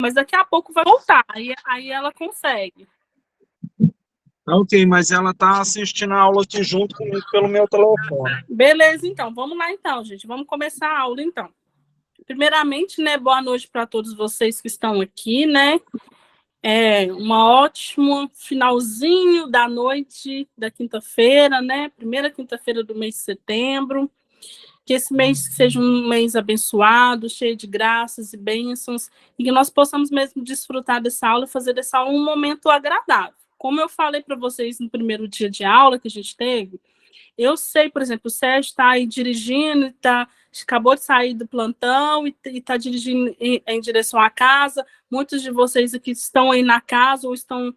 mas daqui a pouco vai voltar, aí ela consegue. Ok, mas ela está assistindo a aula aqui junto comigo pelo meu telefone. Beleza, então. Vamos lá, então, gente. Vamos começar a aula, então. Primeiramente, né, boa noite para todos vocês que estão aqui, né? Um ótimo finalzinho da noite da quinta-feira, né? Primeira quinta-feira do mês de setembro. Que esse mês seja um mês abençoado, cheio de graças e bênçãos, e que nós possamos mesmo desfrutar dessa aula e fazer dessa aula um momento agradável. Como eu falei para vocês no primeiro dia de aula que a gente teve, eu sei, por exemplo, o Sérgio está aí dirigindo, acabou de sair do plantão e está dirigindo em direção à casa. Muitos de vocês aqui estão aí na casa ou estão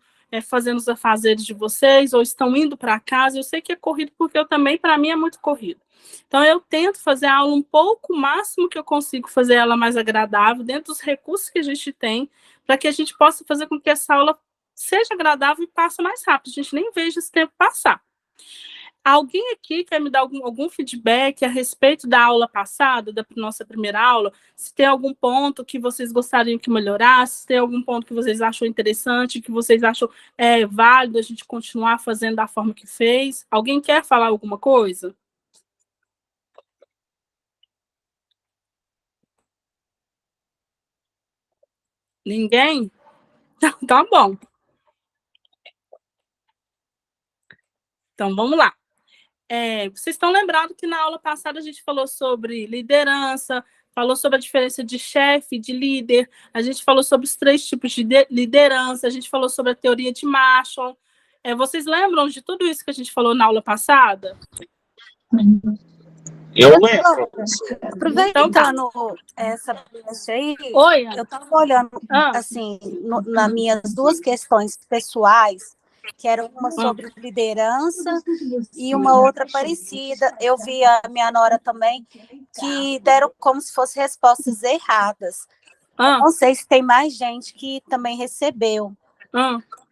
fazendo os afazeres de vocês ou estão indo para casa. Eu sei que é corrido porque eu também, para mim, é muito corrido. Então, eu tento fazer a aula um pouco, o máximo que eu consigo fazer ela mais agradável, dentro dos recursos que a gente tem, para que a gente possa fazer com que essa aula seja agradável e passe mais rápido. A gente nem veja esse tempo passar. Alguém aqui quer me dar algum feedback a respeito da aula passada, da nossa primeira aula? Se tem algum ponto que vocês gostariam que melhorasse, se tem algum ponto que vocês acham interessante, que vocês acham válido a gente continuar fazendo da forma que fez? Alguém quer falar alguma coisa? Ninguém? Tá bom. Então, vamos lá. Vocês estão lembrados que na aula passada a gente falou sobre liderança, falou sobre a diferença de chefe, de líder, a gente falou sobre os 3 tipos de liderança, a gente falou sobre a teoria de Marshall. Vocês lembram de tudo isso que a gente falou na aula passada? Eu lembro. Aproveitando essa brecha aí, Oi, eu estava olhando, assim, nas minhas 2 questões pessoais, que era uma sobre liderança e uma outra parecida. Eu vi a minha nora também, que deram como se fossem respostas erradas. Não sei se tem mais gente que também recebeu.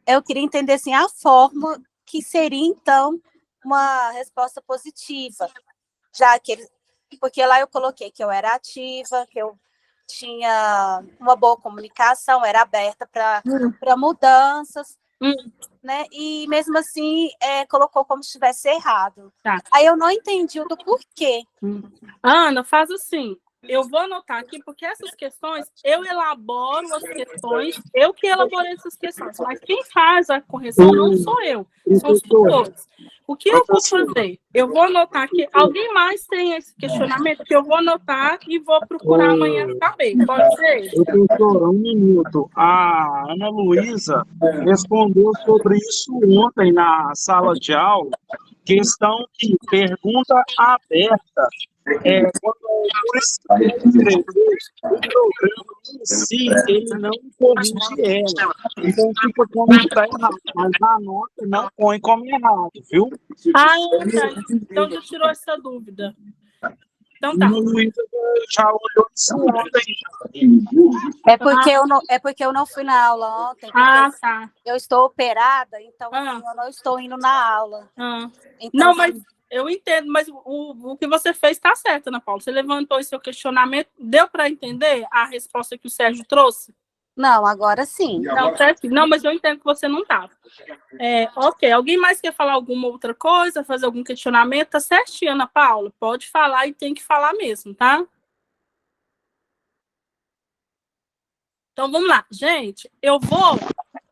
Eu queria entender, assim, a forma que seria, então, uma resposta positiva, já que porque lá eu coloquei que eu era ativa, que eu tinha uma boa comunicação, era aberta para mudanças, né? E mesmo assim colocou como se estivesse errado. Tá. Aí eu não entendi o do porquê. Ana, faz assim. Eu vou anotar aqui, porque essas questões, eu elaboro as questões, eu que elaborei essas questões, mas quem faz a correção não sou eu, são os tutores. O que eu vou fazer? Eu vou anotar aqui. Alguém mais tem esse questionamento que eu vou anotar e vou procurar amanhã saber. Pode ser? Professora, um minuto. A Ana Luísa respondeu sobre isso ontem na sala de aula. Questão que pergunta aberta. Por escrever, o programa em si, ele não corrige ela. Então fica como está errado. Mas na nota não põe como errado, viu? Tá. Então já tirou essa dúvida. Então tá. O Luiz já olhou isso ontem. É porque eu não fui na aula ontem. Tá. Eu estou operada, então eu não estou indo na aula. Então, não, mas eu entendo, mas o que você fez está certo, Ana Paula. Você levantou esse seu questionamento, deu para entender a resposta que o Sérgio trouxe? Não, agora sim. Não, mas eu entendo que você não estava. Ok, alguém mais quer falar alguma outra coisa, fazer algum questionamento? Tá certinho, Ana Paula? Pode falar e tem que falar mesmo, tá? Então, vamos lá. Gente, eu vou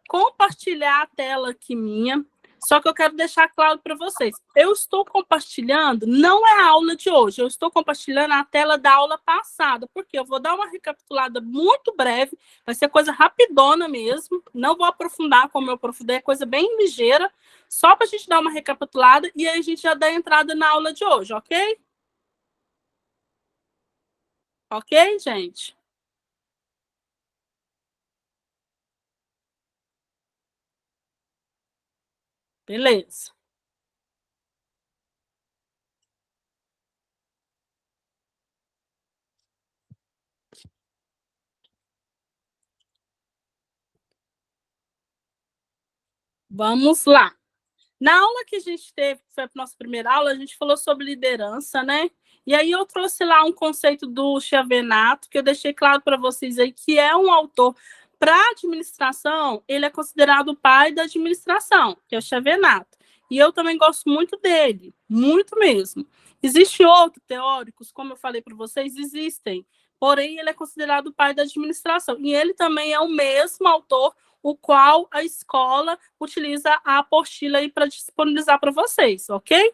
compartilhar a tela aqui minha, só que eu quero deixar claro para vocês. Eu estou compartilhando, não é a aula de hoje, eu estou compartilhando a tela da aula passada, porque eu vou dar uma recapitulada muito breve, vai ser coisa rapidona mesmo, não vou aprofundar como eu aprofundei, é coisa bem ligeira, só para a gente dar uma recapitulada e aí a gente já dá entrada na aula de hoje, ok? Ok, gente? Beleza. Vamos lá. Na aula que a gente teve, que foi a nossa primeira aula, a gente falou sobre liderança, né? E aí eu trouxe lá um conceito do Chiavenato, que eu deixei claro para vocês aí, que é um autor Para a administração, ele é considerado o pai da administração, que é o Xavenato. E eu também gosto muito dele, muito mesmo. Existem outros teóricos, como eu falei para vocês, existem. Porém, ele é considerado o pai da administração. E ele também é o mesmo autor, o qual a escola utiliza a apostila aí para disponibilizar para vocês, ok?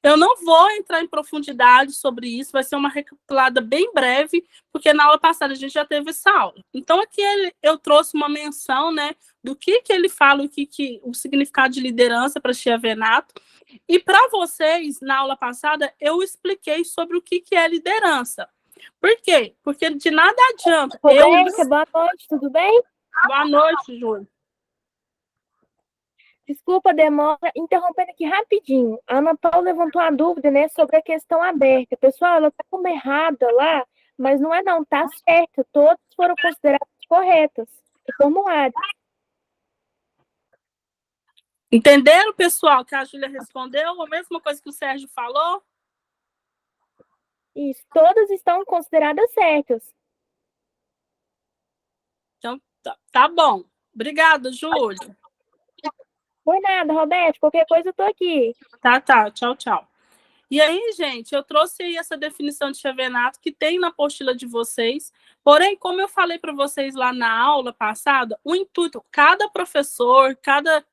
Eu não vou entrar em profundidade sobre isso, vai ser uma recapitulada bem breve, porque na aula passada a gente já teve essa aula. Então, aqui eu trouxe uma menção, né, do que ele fala, o significado de liderança para Xavenato. E para vocês, na aula passada, eu expliquei sobre o que é liderança. Por quê? Porque de nada adianta. Roberta, boa noite, tudo bem? Boa noite, Júlia. Desculpa a demora, interrompendo aqui rapidinho. A Ana Paula levantou a dúvida, né, sobre a questão aberta. Pessoal, ela está como errada lá, mas não é não, tá certo. Todos foram considerados corretos. O formulário. Entenderam, pessoal, que a Júlia respondeu? A mesma coisa que o Sérgio falou? Isso, todas estão consideradas certas. Então, tá bom. Obrigada, Júlia. Por nada, Roberto. Qualquer coisa eu tô aqui. Tá. Tchau. E aí, gente, eu trouxe aí essa definição de Xavenato que tem na apostila de vocês. Porém, como eu falei para vocês lá na aula passada, o intuito, cada professor, cada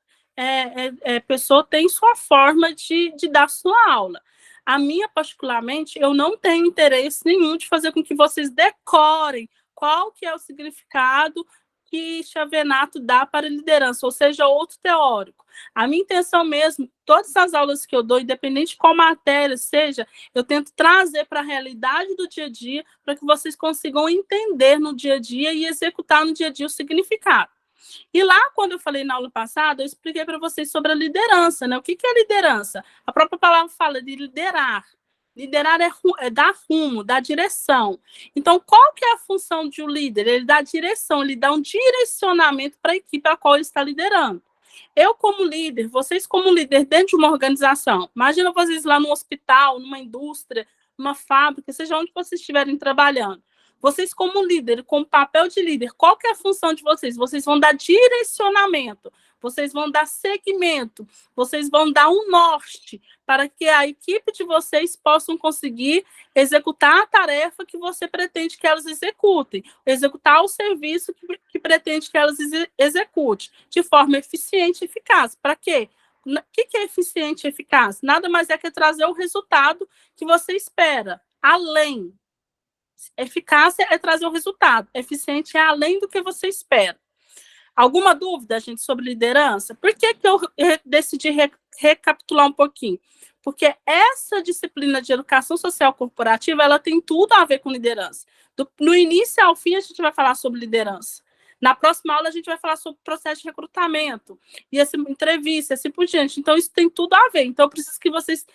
pessoa tem sua forma de dar sua aula. A minha, particularmente, eu não tenho interesse nenhum de fazer com que vocês decorem qual que é o significado que Xavenato dá para a liderança, ou seja, outro teórico. A minha intenção mesmo, todas as aulas que eu dou, independente de qual matéria seja, eu tento trazer para a realidade do dia a dia, para que vocês consigam entender no dia a dia e executar no dia a dia o significado. E lá, quando eu falei na aula passada, eu expliquei para vocês sobre a liderança, né? O que é liderança? A própria palavra fala de liderar. Liderar é dar rumo, dar direção. Então, qual que é a função de um líder? Ele dá direção, ele dá um direcionamento para a equipe a qual ele está liderando. Eu, como líder, vocês como líder dentro de uma organização, imagina vocês lá no hospital, numa indústria, numa fábrica, seja onde vocês estiverem trabalhando. Vocês como líder, com o papel de líder, qual que é a função de vocês? Vocês vão dar direcionamento, vocês vão dar segmento, vocês vão dar um norte para que a equipe de vocês possam conseguir executar a tarefa que você pretende que elas executem, executar o serviço que pretende que elas executem, de forma eficiente e eficaz. Para quê? O que é eficiente e eficaz? Nada mais é que trazer o resultado que você espera, além. Eficácia é trazer o resultado, eficiente é além do que você espera. Alguma dúvida, gente, sobre liderança? Por que eu decidi recapitular um pouquinho? Porque essa disciplina de educação social corporativa, ela tem tudo a ver com liderança. No início ao fim, a gente vai falar sobre liderança. Na próxima aula, a gente vai falar sobre o processo de recrutamento, e essa entrevista, assim por diante. Então, isso tem tudo a ver. Então, eu preciso que vocês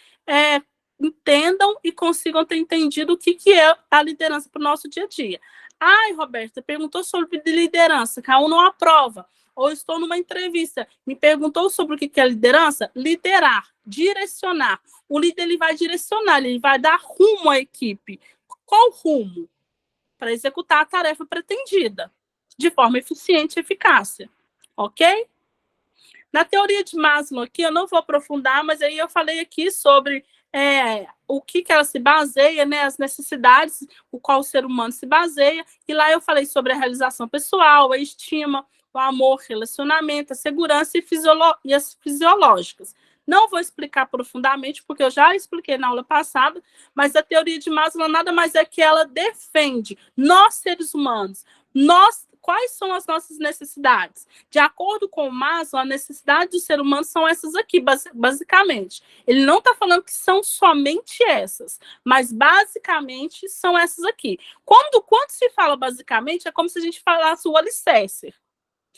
entendam e consigam ter entendido o que é a liderança para o nosso dia a dia. Ai, Roberta, perguntou sobre liderança, que a não aprova. Ou estou numa entrevista, me perguntou sobre o que é liderança. Liderar, direcionar. O líder ele vai direcionar, ele vai dar rumo à equipe. Qual rumo? Para executar a tarefa pretendida, de forma eficiente e eficácia. Ok? Na teoria de Maslow aqui, eu não vou aprofundar, mas aí eu falei aqui sobre o que ela se baseia, né, as necessidades, o qual o ser humano se baseia, e lá eu falei sobre a realização pessoal, a estima, o amor, relacionamento, a segurança e as fisiológicas. Não vou explicar profundamente, porque eu já expliquei na aula passada, mas a teoria de Maslow nada mais é que ela defende nós, seres humanos, quais são as nossas necessidades? De acordo com o Maslow, a necessidade do ser humano são essas aqui, basicamente. Ele não está falando que são somente essas, mas basicamente são essas aqui. Quando se fala basicamente, é como se a gente falasse o alicerce.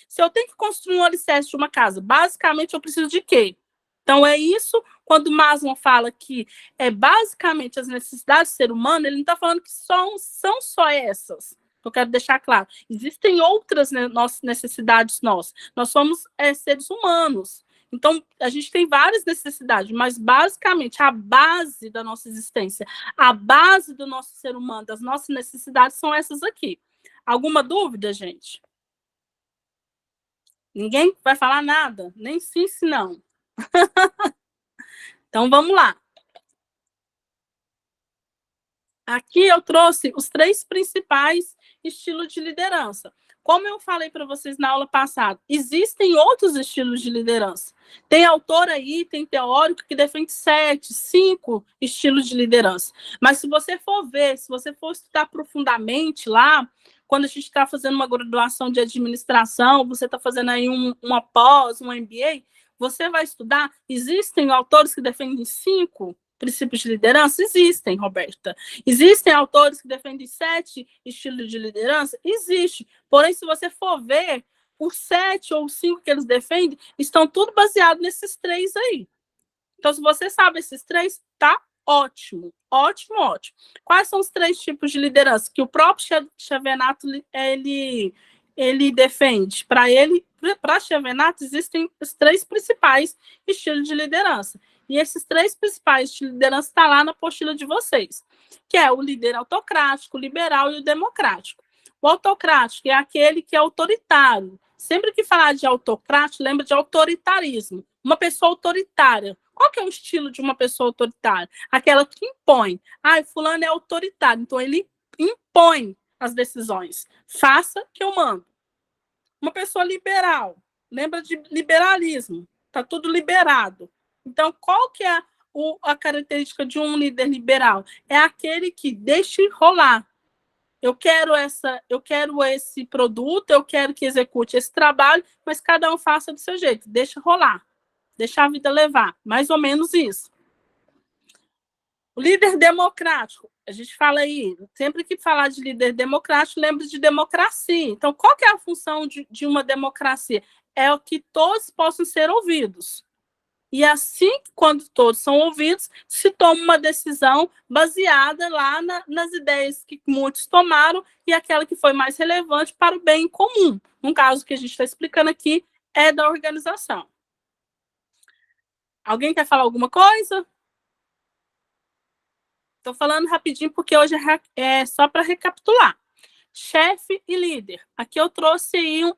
Se eu tenho que construir um alicerce de uma casa, basicamente eu preciso de quê? Então, é isso, quando Maslow fala que basicamente as necessidades do ser humano, ele não está falando que são só essas. Eu quero deixar claro, existem outras necessidades nossas. Nós somos seres humanos. Então, a gente tem várias necessidades, mas, basicamente, a base da nossa existência, a base do nosso ser humano, das nossas necessidades, são essas aqui. Alguma dúvida, gente? Ninguém vai falar nada, nem sim, se não. Então, vamos lá. Aqui eu trouxe os 3 principais estilos de liderança. Como eu falei para vocês na aula passada, existem outros estilos de liderança. Tem autor aí, tem teórico que defende 7, 5 estilos de liderança. Mas se você for ver, se você for estudar profundamente lá, quando a gente está fazendo uma graduação de administração, você está fazendo aí uma pós, um MBA, você vai estudar, existem autores que defendem 5 princípios de liderança? Existem, Roberta. Existem autores que defendem 7 estilos de liderança? Existe. Porém, se você for ver, os 7 ou 5 que eles defendem estão tudo baseado nesses 3 aí. Então, se você sabe esses 3, tá ótimo. Ótimo, ótimo. Quais são os 3 tipos de liderança que o próprio Schevenato ele defende? Para Schevenato, existem os 3 principais estilos de liderança. E esses 3 principais estilos de liderança estão lá na apostila de vocês, que é o líder autocrático, o liberal e o democrático. O autocrático é aquele que é autoritário. Sempre que falar de autocrático, lembra de autoritarismo. Uma pessoa autoritária. Qual que é o estilo de uma pessoa autoritária? Aquela que impõe. Fulano é autoritário, então ele impõe as decisões. Faça que eu mando. Uma pessoa liberal. Lembra de liberalismo. Está tudo liberado. Então, qual que é a característica de um líder liberal? É aquele que deixa rolar. Eu quero esse produto, eu quero que execute esse trabalho, mas cada um faça do seu jeito. Deixa rolar. Deixa a vida levar. Mais ou menos isso. O líder democrático. A gente fala aí, sempre que falar de líder democrático, lembra de democracia. Então, qual que é a função de uma democracia? É o que todos possam ser ouvidos. E assim, quando todos são ouvidos, se toma uma decisão baseada lá nas ideias que muitos tomaram e aquela que foi mais relevante para o bem comum. No caso que a gente está explicando aqui, é da organização. Alguém quer falar alguma coisa? Estou falando rapidinho porque hoje é só para recapitular. Chefe e líder. Aqui eu trouxe aí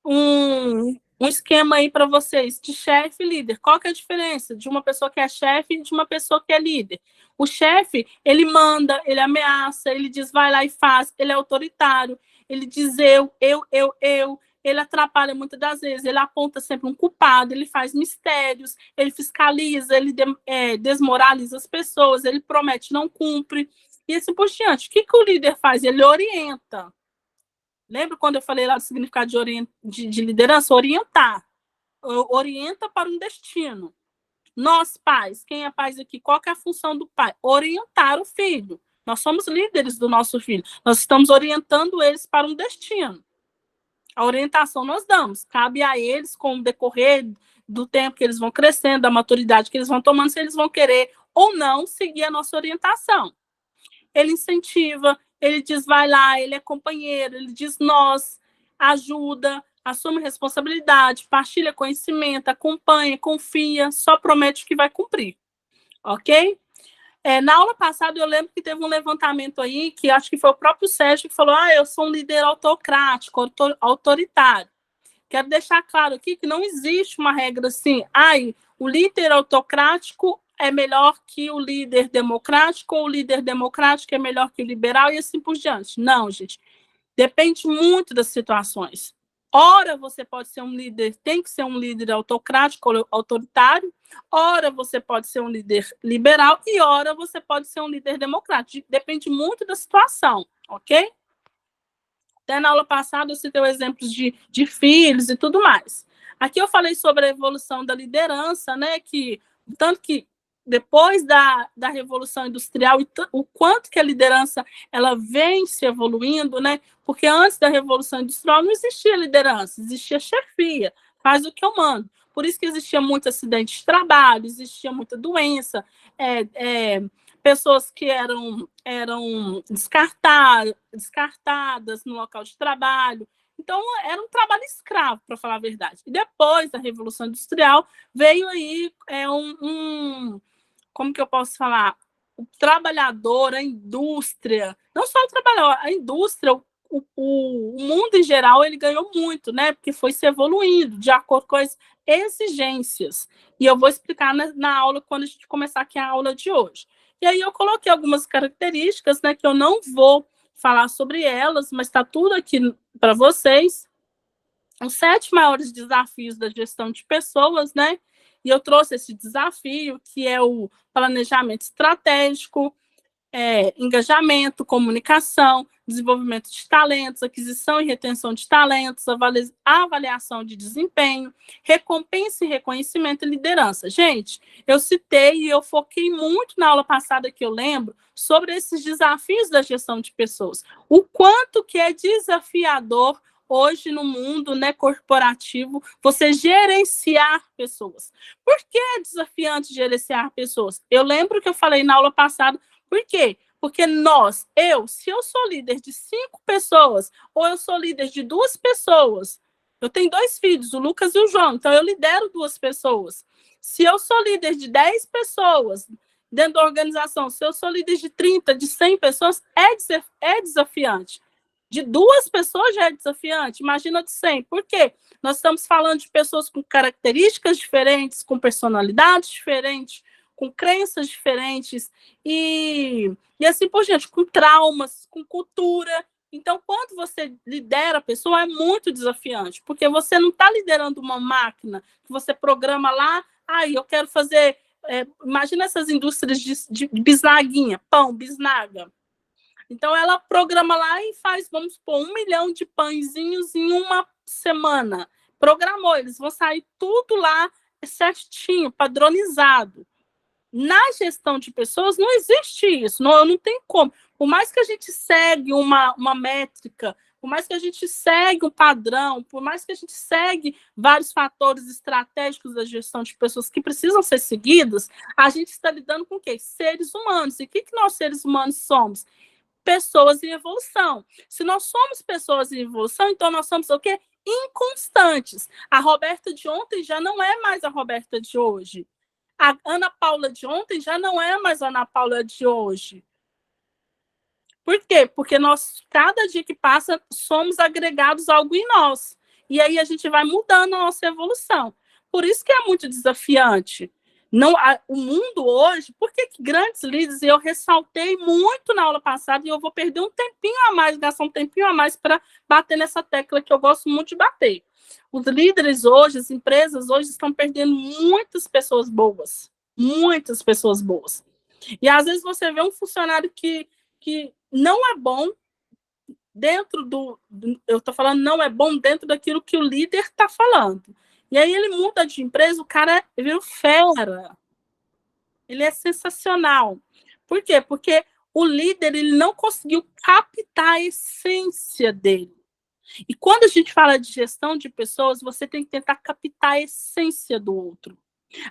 um esquema aí para vocês de chefe e líder. Qual que é a diferença de uma pessoa que é chefe e de uma pessoa que é líder? O chefe, ele manda, ele ameaça, ele diz vai lá e faz, ele é autoritário, ele diz eu, ele atrapalha muitas das vezes, ele aponta sempre um culpado, ele faz mistérios, ele fiscaliza, ele desmoraliza as pessoas, ele promete, não cumpre, e assim por diante. O que o líder faz? Ele orienta. Lembra quando eu falei lá do significado de liderança? Orientar. Orienta para um destino. Nós, pais, quem é pais aqui? Qual que é a função do pai? Orientar o filho. Nós somos líderes do nosso filho. Nós estamos orientando eles para um destino. A orientação nós damos. Cabe a eles, com o decorrer do tempo que eles vão crescendo, da maturidade que eles vão tomando, se eles vão querer ou não seguir a nossa orientação. Ele incentiva, ele diz vai lá, ele é companheiro, ele diz nós, ajuda, assume responsabilidade, partilha conhecimento, acompanha, confia, só promete que vai cumprir. Ok? Na aula passada eu lembro que teve um levantamento aí, que acho que foi o próprio Sérgio que falou, eu sou um líder autocrático, autoritário. Quero deixar claro aqui que não existe uma regra assim, o líder autocrático é melhor que o líder democrático, ou o líder democrático é melhor que o liberal, e assim por diante. Não, gente. Depende muito das situações. Ora, você pode ser um líder, tem que ser um líder autocrático ou autoritário, ora, você pode ser um líder liberal, e ora, você pode ser um líder democrático. Depende muito da situação, ok? Até na aula passada eu citei exemplos de filhos e tudo mais. Aqui eu falei sobre a evolução da liderança, né? Tanto que depois da Revolução Industrial, o quanto que a liderança ela vem se evoluindo, né? Porque antes da Revolução Industrial não existia liderança, existia chefia, faz o que eu mando. Por isso que existia muito acidente de trabalho, existia muita doença, pessoas que eram descartadas no local de trabalho. Então, era um trabalho escravo, para falar a verdade. E depois da Revolução Industrial, veio aí como que eu posso falar? O trabalhador, a indústria, não só o trabalhador, a indústria, o mundo em geral ele ganhou muito, né? Porque foi se evoluindo de acordo com as exigências. E eu vou explicar na aula quando a gente começar aqui a aula de hoje. E aí eu coloquei algumas características, né? Que eu não vou falar sobre elas, mas está tudo aqui para vocês. Os 7 maiores desafios da gestão de pessoas, né? E eu trouxe esse desafio, que é o planejamento estratégico, engajamento, comunicação, desenvolvimento de talentos, aquisição e retenção de talentos, avaliação de desempenho, recompensa e reconhecimento e liderança. Gente, eu citei e eu foquei muito na aula passada que eu lembro sobre esses desafios da gestão de pessoas. O quanto que é desafiador hoje no mundo, né, corporativo, você gerenciar pessoas. Por que é desafiante gerenciar pessoas? Eu lembro que eu falei na aula passada. Por quê? Porque se eu sou líder de 5 pessoas, ou eu sou líder de 2 pessoas, eu tenho 2 filhos, o Lucas e o João, então eu lidero 2 pessoas. Se eu sou líder de 10 pessoas dentro da organização, se eu sou líder de 30, de 100 pessoas, é desafiante. De 2 pessoas já é desafiante, imagina de 100. Por quê? Nós estamos falando de pessoas com características diferentes, com personalidades diferentes, com crenças diferentes e assim por diante, com traumas, com cultura. Então, quando você lidera a pessoa, é muito desafiante, porque você não está liderando uma máquina que você programa lá, eu quero fazer... imagina essas indústrias de bisnaguinha, pão, bisnaga. Então, ela programa lá e faz, vamos supor, 1 milhão de pãezinhos em uma semana. Programou, eles vão sair tudo lá certinho, padronizado. Na gestão de pessoas, não existe isso, não tem como. Por mais que a gente segue uma métrica, por mais que a gente segue um padrão, por mais que a gente segue vários fatores estratégicos da gestão de pessoas que precisam ser seguidos, a gente está lidando com o quê? Seres humanos. E o que nós, seres humanos, somos? Pessoas em evolução. Se nós somos pessoas em evolução, então nós somos o quê? Inconstantes. A Roberta de ontem já não é mais a Roberta de hoje. A Ana Paula de ontem já não é mais a Ana Paula de hoje. Por quê? Porque nós, cada dia que passa, somos agregados a algo em nós. E aí a gente vai mudando a nossa evolução. Por isso que é muito desafiante. O mundo hoje, por que grandes líderes, eu ressaltei muito na aula passada, e eu vou perder um tempinho a mais, gastar um tempinho a mais para bater nessa tecla que eu gosto muito de bater. Os líderes hoje, as empresas hoje estão perdendo muitas pessoas boas. Muitas pessoas boas. E às vezes você vê um funcionário que não é bom dentro eu estou falando não é bom dentro daquilo que o líder está falando. E aí ele muda de empresa, o cara vira fera. Ele é sensacional. Por quê? Porque o líder ele não conseguiu captar a essência dele. E quando a gente fala de gestão de pessoas, você tem que tentar captar a essência do outro.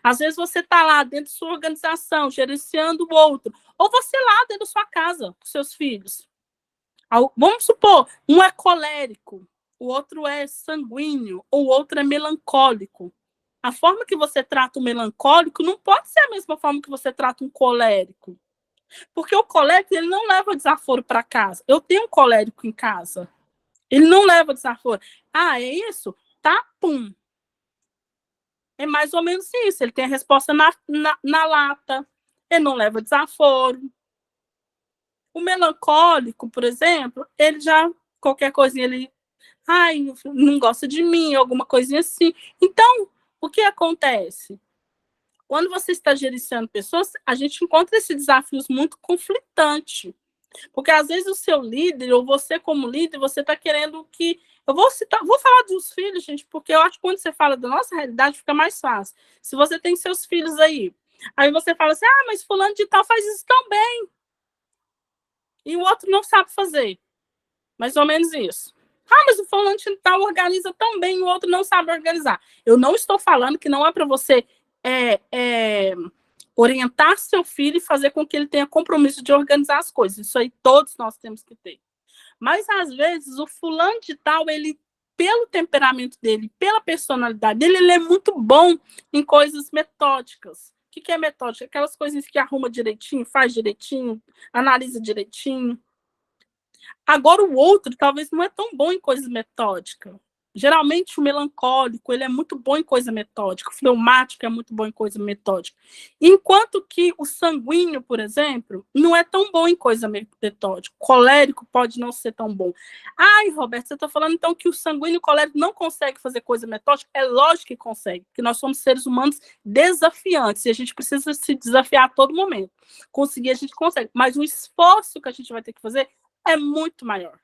Às vezes você está lá dentro da sua organização, gerenciando o outro. Ou você lá dentro da sua casa, com seus filhos. Vamos supor, um é colérico, o outro é sanguíneo, ou o outro é melancólico. A forma que você trata o melancólico não pode ser a mesma forma que você trata um colérico. Porque o colérico ele não leva desaforo para casa. Eu tenho um colérico em casa. Ele não leva desaforo. É isso? Tá, pum. É mais ou menos isso. Ele tem a resposta na lata. Ele não leva desaforo. O melancólico, por exemplo, ele já, qualquer coisinha, ele não gosta de mim, alguma coisinha assim. Então, o que acontece? Quando você está gerenciando pessoas, a gente encontra esses desafios muito conflitantes. Porque, às vezes, o seu líder, ou você como líder, você está querendo que... vou falar dos filhos, gente, porque eu acho que quando você fala da nossa realidade, fica mais fácil. Se você tem seus filhos aí você fala assim, mas fulano de tal faz isso tão bem. E o outro não sabe fazer. Mais ou menos isso. Mas o fulano de tal organiza tão bem, o outro não sabe organizar. Eu não estou falando que não é para você orientar seu filho e fazer com que ele tenha compromisso de organizar as coisas. Isso aí todos nós temos que ter. Mas, às vezes, o fulano de tal, ele, pelo temperamento dele, pela personalidade dele, ele é muito bom em coisas metódicas. O que é metódica? Aquelas coisas que arruma direitinho, faz direitinho, analisa direitinho. Agora, o outro talvez não é tão bom em coisa metódica. Geralmente, o melancólico ele é muito bom em coisa metódica, o fleumático é muito bom em coisa metódica. Enquanto que o sanguíneo, por exemplo, não é tão bom em coisa metódica. O colérico pode não ser tão bom. Ai, Roberto, você está falando então que o sanguíneo e o colérico não conseguem fazer coisa metódica? É lógico que consegue, porque nós somos seres humanos desafiantes e a gente precisa se desafiar a todo momento. Conseguir, a gente consegue, mas o esforço que a gente vai ter que fazer é muito maior.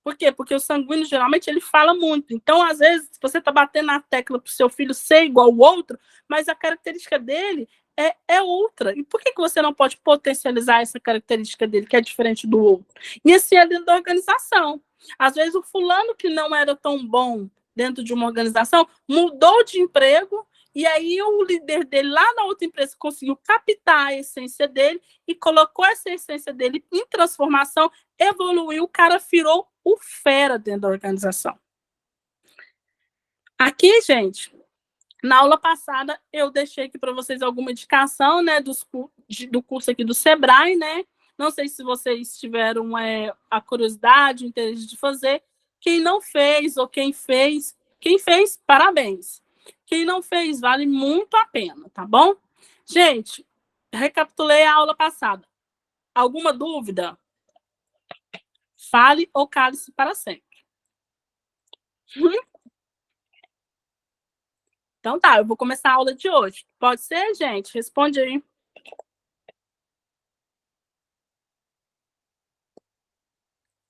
Por quê? Porque o sanguíneo, geralmente, ele fala muito. Então, às vezes, você está batendo na tecla para o seu filho ser igual ao outro, mas a característica dele é outra. E por que você não pode potencializar essa característica dele, que é diferente do outro? E assim é dentro da organização. Às vezes, o fulano que não era tão bom dentro de uma organização mudou de emprego e aí o líder dele lá na outra empresa conseguiu captar a essência dele e colocou essa essência dele em transformação, evoluiu, o cara virou o fera dentro da organização. Aqui, gente, na aula passada, eu deixei aqui para vocês alguma indicação, né, do curso aqui do Sebrae, né? Não sei se vocês tiveram a curiosidade, o interesse de fazer. Quem não fez ou quem fez, parabéns. Quem não fez, vale muito a pena, tá bom? Gente, recapitulei a aula passada. Alguma dúvida? Fale ou cale-se para sempre. Então tá, eu vou começar a aula de hoje. Pode ser, gente? Responde aí.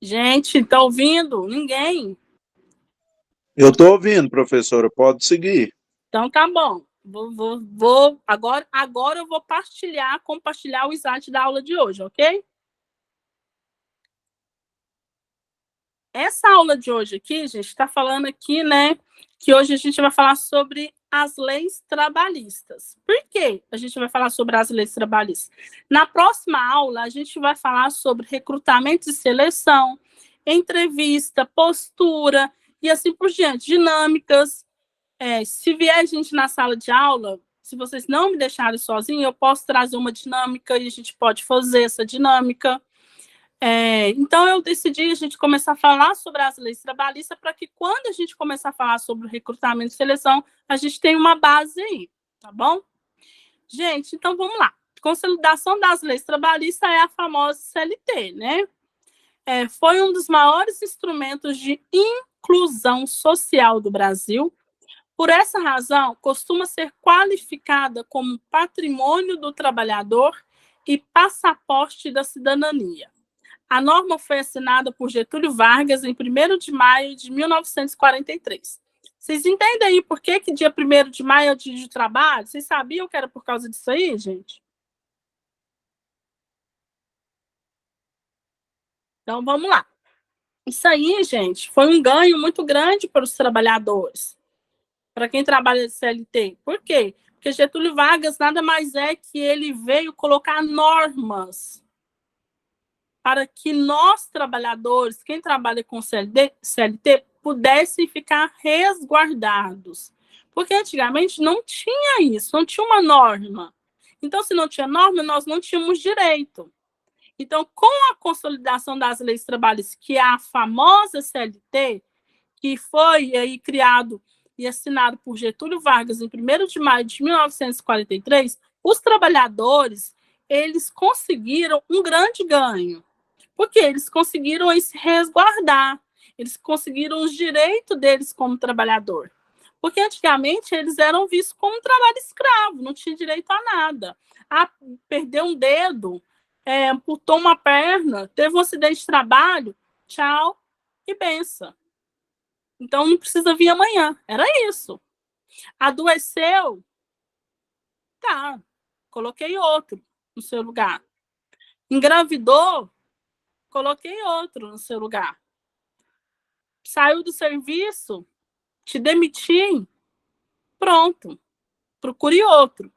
Gente, tá ouvindo? Ninguém? Eu estou ouvindo, professora, pode seguir. Então tá bom. Vou agora eu vou compartilhar o slide da aula de hoje, ok? Essa aula de hoje aqui, gente, está falando aqui, né, que hoje a gente vai falar sobre as leis trabalhistas. Por quê a gente vai falar sobre as leis trabalhistas? Na próxima aula, a gente vai falar sobre recrutamento e seleção, entrevista, postura e assim por diante, dinâmicas. Se vier gente na sala de aula, se vocês não me deixarem sozinho, eu posso trazer uma dinâmica e a gente pode fazer essa dinâmica. Então, eu decidi a gente começar a falar sobre as leis trabalhistas para que quando a gente começar a falar sobre o recrutamento e seleção, a gente tenha uma base aí, tá bom? Gente, então vamos lá. Consolidação das leis trabalhistas é a famosa CLT, né? Foi um dos maiores instrumentos de inclusão social do Brasil. Por essa razão, costuma ser qualificada como patrimônio do trabalhador e passaporte da cidadania. A norma foi assinada por Getúlio Vargas em 1º de maio de 1943. Vocês entendem aí por que dia 1º de maio é o dia de trabalho? Vocês sabiam que era por causa disso aí, gente? Então, vamos lá. Isso aí, gente, foi um ganho muito grande para os trabalhadores, para quem trabalha de CLT. Por quê? Porque Getúlio Vargas nada mais é que ele veio colocar normas para que nós, trabalhadores, quem trabalha com CLT, pudessem ficar resguardados. Porque antigamente não tinha isso, não tinha uma norma. Então, se não tinha norma, nós não tínhamos direito. Então, com a consolidação das leis trabalhistas, que é a famosa CLT, que foi aí criado e assinado por Getúlio Vargas em 1º de maio de 1943, os trabalhadores, eles conseguiram um grande ganho. Porque eles conseguiram se resguardar, eles conseguiram os direitos deles como trabalhador. Porque antigamente eles eram vistos como trabalho escravo, não tinha direito a nada. Perdeu um dedo, amputou uma perna, teve um acidente de trabalho, tchau e benção. Então não precisa vir amanhã, era isso. Adoeceu, tá, coloquei outro no seu lugar. Engravidou, coloquei outro no seu lugar. Saiu do serviço, te demiti, pronto, procure outro.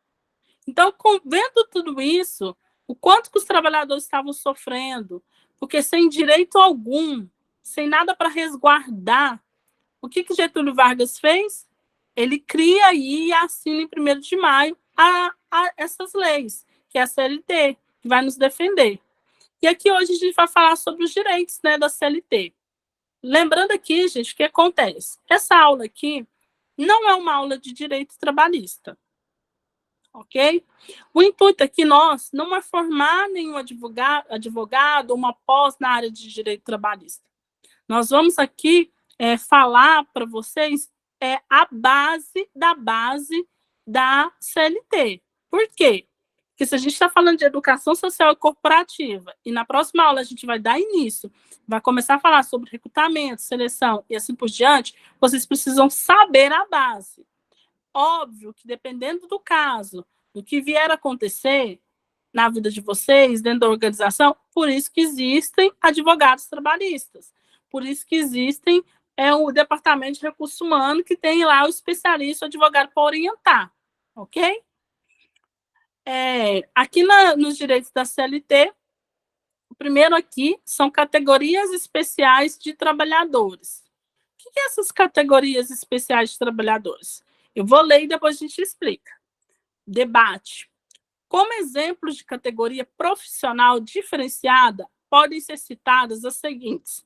Então, vendo tudo isso, o quanto que os trabalhadores estavam sofrendo, porque sem direito algum, sem nada para resguardar, o que Getúlio Vargas fez? Ele cria e assina em 1º de maio essas leis, que é a CLT, que vai nos defender. E aqui hoje a gente vai falar sobre os direitos, né, da CLT. Lembrando aqui, gente, o que acontece? Essa aula aqui não é uma aula de direito trabalhista, ok? O intuito aqui nós não é formar nenhum advogado ou uma pós na área de direito trabalhista. Nós vamos aqui falar para vocês a base da CLT. Por quê? Porque se a gente está falando de educação social e corporativa, e na próxima aula a gente vai dar início, vai começar a falar sobre recrutamento, seleção e assim por diante, vocês precisam saber a base. Óbvio que dependendo do caso, do que vier a acontecer na vida de vocês, dentro da organização, por isso que existem advogados trabalhistas, por isso que existem o departamento de recursos humanos, que tem lá o especialista, o advogado para orientar, ok? Aqui nos direitos da CLT, o primeiro aqui são categorias especiais de trabalhadores. O que são essas categorias especiais de trabalhadores? Eu vou ler e depois a gente explica. Debate. Como exemplos de categoria profissional diferenciada, podem ser citadas as seguintes: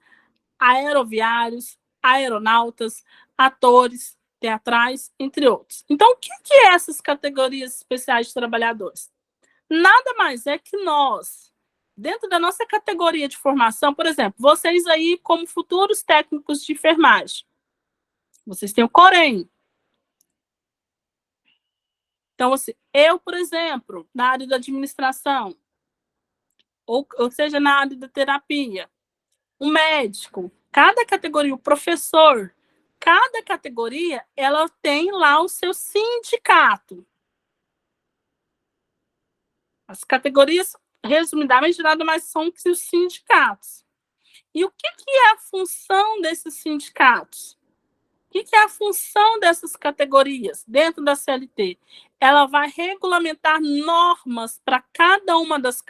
aeroviários, aeronautas, atores, teatrais, entre outros. Então, o que é essas categorias especiais de trabalhadores? Nada mais é que nós, dentro da nossa categoria de formação, por exemplo, vocês aí como futuros técnicos de enfermagem, vocês têm o Corém. Então, assim, eu, por exemplo, na área da administração, ou seja, na área da terapia, o médico, cada categoria, o professor, cada categoria, ela tem lá o seu sindicato. As categorias, resumidamente, nada mais são que os sindicatos. E o que é a função desses sindicatos? O que é a função dessas categorias dentro da CLT? Ela vai regulamentar normas para cada uma das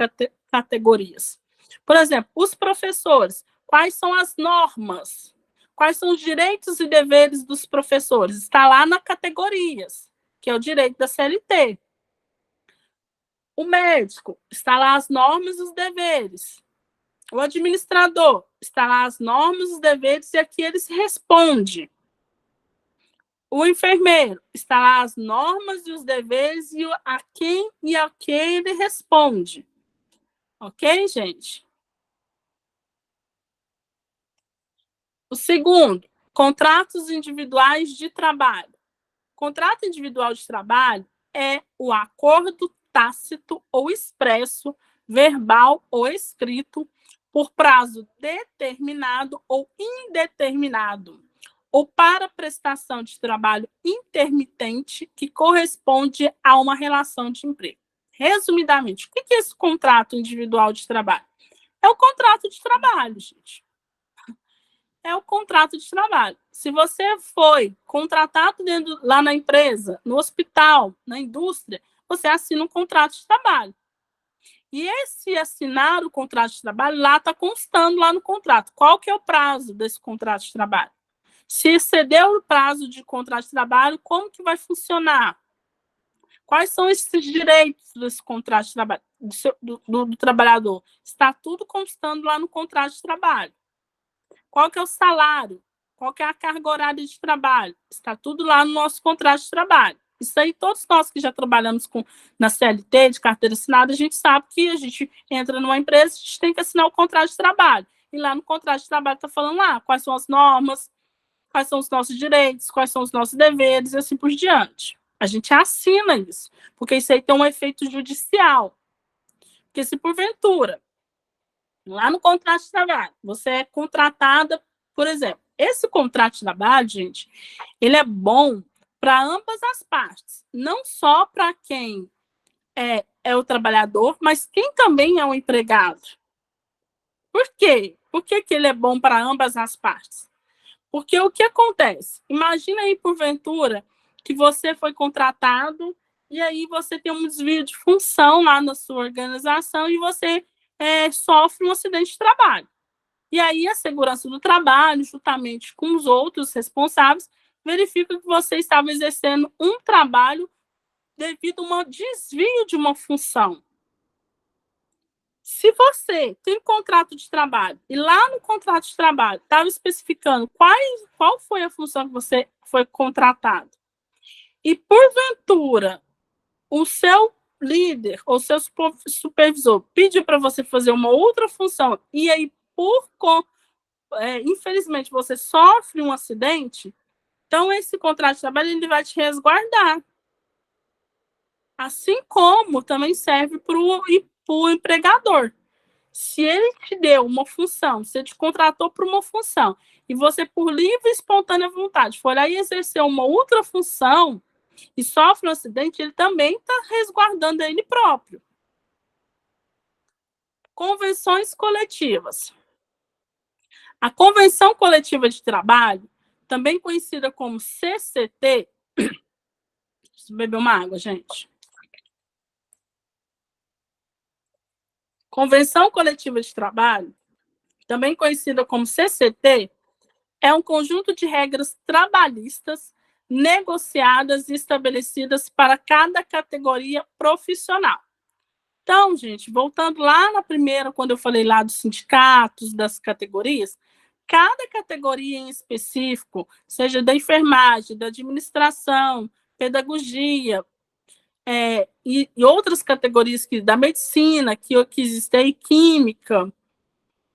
categorias. Por exemplo, os professores, quais são as normas? Quais são os direitos e deveres dos professores? Está lá na categorias, que é o direito da CLT. O médico, está lá as normas e os deveres. O administrador, está lá as normas, os deveres, e aqui eles respondem. O enfermeiro, está lá as normas e os deveres e a quem e a que ele responde. Ok, gente? O segundo, contratos individuais de trabalho. Contrato individual de trabalho é o acordo tácito ou expresso, verbal ou escrito, por prazo determinado ou indeterminado, ou para prestação de trabalho intermitente que corresponde a uma relação de emprego. Resumidamente, o que é esse contrato individual de trabalho? É o contrato de trabalho, gente. É o contrato de trabalho. Se você foi contratado lá na empresa, no hospital, na indústria, você assina um contrato de trabalho. E esse assinar o contrato de trabalho, lá está constando lá no contrato. Qual que é o prazo desse contrato de trabalho? Se excedeu o prazo de contrato de trabalho, como que vai funcionar? Quais são esses direitos desse contrato de trabalho, do trabalhador? Está tudo constando lá no contrato de trabalho. Qual que é o salário? Qual que é a carga horária de trabalho? Está tudo lá no nosso contrato de trabalho. Isso aí, todos nós que já trabalhamos na CLT, de carteira assinada, a gente sabe que a gente entra numa empresa, a gente tem que assinar o contrato de trabalho. E lá no contrato de trabalho está falando lá quais são as normas, quais são os nossos direitos, quais são os nossos deveres, e assim por diante. A gente assina isso, porque isso aí tem um efeito judicial. Porque se porventura, lá no contrato de trabalho, você é contratada, por exemplo, esse contrato de trabalho, gente, ele é bom para ambas as partes, não só para quem é o trabalhador, mas quem também é o empregado. Por quê? Por que ele é bom para ambas as partes? Porque o que acontece? Imagina aí, porventura, que você foi contratado e aí você tem um desvio de função lá na sua organização e você sofre um acidente de trabalho. E aí a segurança do trabalho, juntamente com os outros responsáveis, verifica que você estava exercendo um trabalho devido a um desvio de uma função. Se você tem contrato de trabalho e lá no contrato de trabalho estava especificando qual foi a função que você foi contratado e, porventura, o seu líder ou seu supervisor pediu para você fazer uma outra função e aí, infelizmente, você sofre um acidente, então esse contrato de trabalho ele vai te resguardar. Assim como também serve para o empregador. Se ele te deu uma função, se ele te contratou para uma função, e você, por livre e espontânea vontade, for lá e exercer uma outra função e sofre um acidente, ele também está resguardando ele próprio. Convenções coletivas. A Convenção Coletiva de Trabalho, também conhecida como CCT, preciso beber uma água, gente. Convenção Coletiva de Trabalho, também conhecida como CCT, é um conjunto de regras trabalhistas negociadas e estabelecidas para cada categoria profissional. Então, gente, voltando lá na primeira, quando eu falei lá dos sindicatos, das categorias, cada categoria em específico, seja da enfermagem, da administração, pedagogia, e outras categorias da medicina, que existem, química,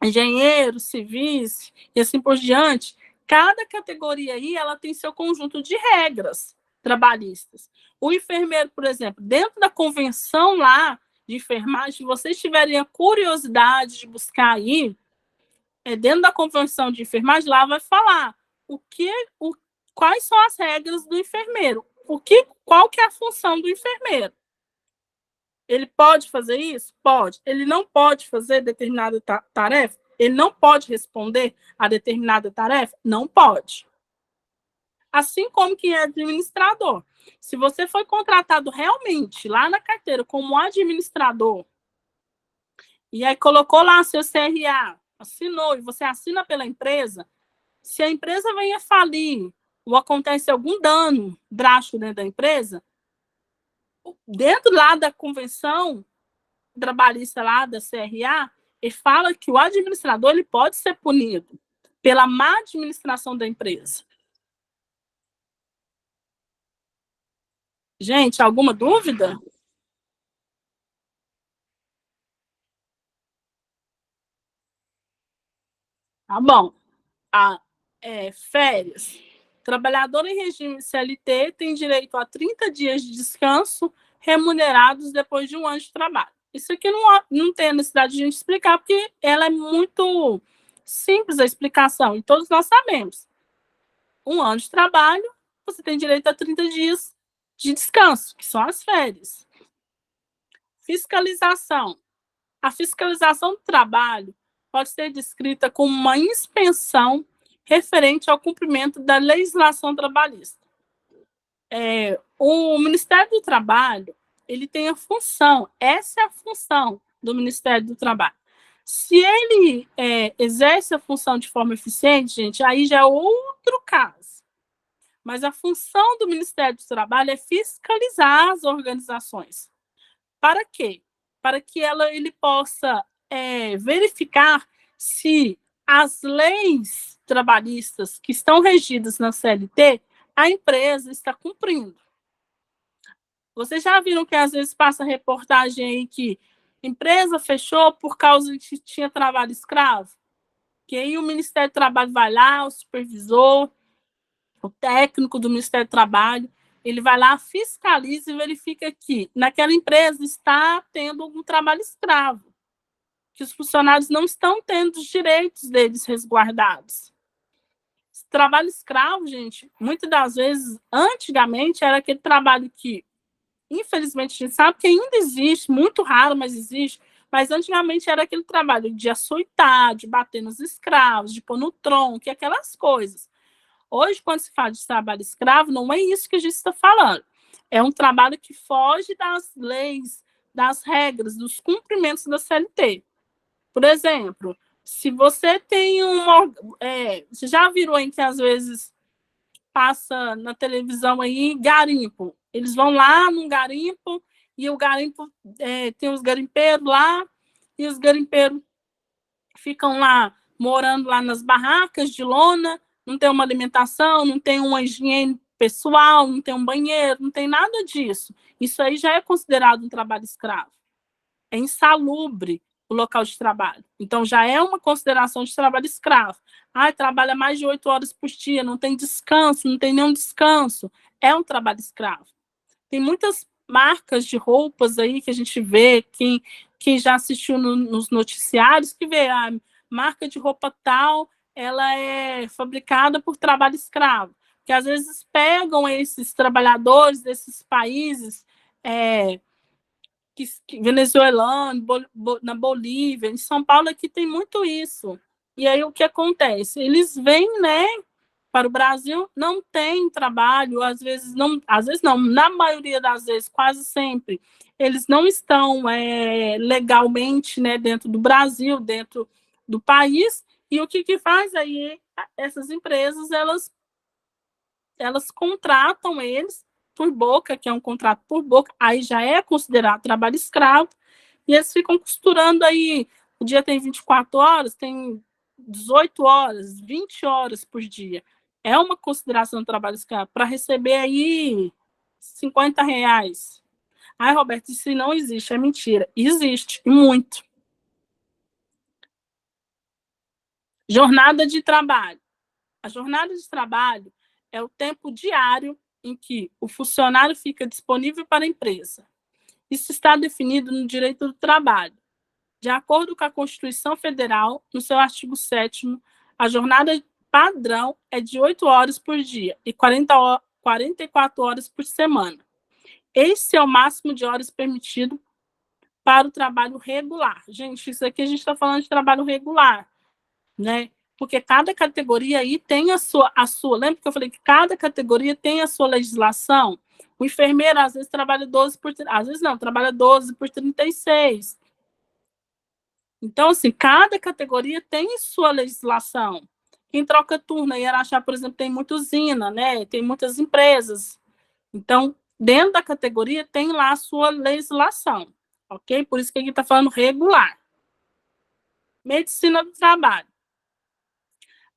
engenheiros, civis, e assim por diante, cada categoria aí ela tem seu conjunto de regras trabalhistas. O enfermeiro, por exemplo, dentro da convenção lá de enfermagem, se vocês tiverem a curiosidade de buscar aí, dentro da convenção de enfermagem, lá vai falar quais são as regras do enfermeiro, qual que é a função do enfermeiro. Ele pode fazer isso? Pode. Ele não pode fazer determinada tarefa? Ele não pode responder a determinada tarefa? Não pode. Assim como que é administrador. Se você foi contratado realmente lá na carteira como administrador, e aí colocou lá seu CRA, assinou, e você assina pela empresa, se a empresa vem a falir ou acontece algum dano drástico dentro da empresa, dentro lá da convenção trabalhista lá da CRA, ele fala que o administrador ele pode ser punido pela má administração da empresa. Gente, alguma dúvida? Tá bom. Férias. Trabalhador em regime CLT tem direito a 30 dias de descanso remunerados depois de um ano de trabalho. Isso aqui não tem a necessidade de a gente explicar, porque ela é muito simples a explicação, e todos nós sabemos. Um ano de trabalho, você tem direito a 30 dias de descanso, que são as férias. Fiscalização. A fiscalização do trabalho pode ser descrita como uma inspeção referente ao cumprimento da legislação trabalhista. O Ministério do Trabalho, ele tem a função, essa é a função do Ministério do Trabalho. Se ele exerce a função de forma eficiente, gente, aí já é outro caso. Mas a função do Ministério do Trabalho é fiscalizar as organizações. Para quê? Para que ele possa verificar se as leis trabalhistas que estão regidas na CLT, a empresa está cumprindo. Vocês já viram que às vezes passa reportagem aí que empresa fechou por causa de que tinha trabalho escravo? Que aí o Ministério do Trabalho vai lá, o supervisor, o técnico do Ministério do Trabalho, ele vai lá, fiscaliza e verifica que naquela empresa está tendo algum trabalho escravo, que os funcionários não estão tendo os direitos deles resguardados. Esse trabalho escravo, gente, muitas das vezes, antigamente, era aquele trabalho que, infelizmente, a gente sabe que ainda existe, muito raro, mas existe, mas antigamente era aquele trabalho de açoitar, de bater nos escravos, de pôr no tronco, aquelas coisas. Hoje, quando se fala de trabalho escravo, não é isso que a gente está falando. É um trabalho que foge das leis, das regras, dos cumprimentos da CLT. Por exemplo, se você tem você já virou em que às vezes passa na televisão aí garimpo. Eles vão lá num garimpo e o garimpo tem os garimpeiros lá e os garimpeiros ficam lá, morando lá nas barracas de lona, não tem uma alimentação, não tem uma higiene pessoal, não tem um banheiro, não tem nada disso. Isso aí já é considerado um trabalho escravo. É insalubre o local de trabalho. Então, já é uma consideração de trabalho escravo. Trabalha mais de 8 horas por dia, não tem descanso, não tem nenhum descanso. É um trabalho escravo. Tem muitas marcas de roupas aí que a gente vê, quem já assistiu nos noticiários, que vê a marca de roupa tal, ela é fabricada por trabalho escravo. Que às vezes pegam esses trabalhadores desses países venezuelano, na Bolívia, em São Paulo aqui tem muito isso. E aí o que acontece? Eles vêm, né, para o Brasil, não tem trabalho, às vezes não, na maioria das vezes, quase sempre, eles não estão legalmente, né, dentro do Brasil, dentro do país, e o que faz aí? Essas empresas, elas contratam eles por boca, que é um contrato por boca, aí já é considerado trabalho escravo, e eles ficam costurando aí, o dia tem 24 horas, tem 18 horas, 20 horas por dia. É uma consideração de trabalho escravo, para receber aí R$50. Roberto, isso não existe, é mentira. Existe, e muito. Jornada de trabalho. A jornada de trabalho é o tempo diário em que o funcionário fica disponível para a empresa. Isso está definido no direito do trabalho. De acordo com a Constituição Federal, no seu artigo 7º, a jornada padrão é de 8 horas por dia e 44 horas por semana. Esse é o máximo de horas permitido para o trabalho regular. Gente, isso aqui a gente está falando de trabalho regular, né? Porque cada categoria aí tem a sua. Lembra que eu falei que cada categoria tem a sua legislação? O enfermeiro, às vezes, trabalha 12 por... Às vezes não, trabalha 12 por 36. Então, assim, cada categoria tem sua legislação. Quem troca turno, em Araxá, por exemplo, tem muita usina, né? Tem muitas empresas. Então, dentro da categoria, tem lá a sua legislação, ok? Por isso que aqui está falando regular. Medicina do trabalho.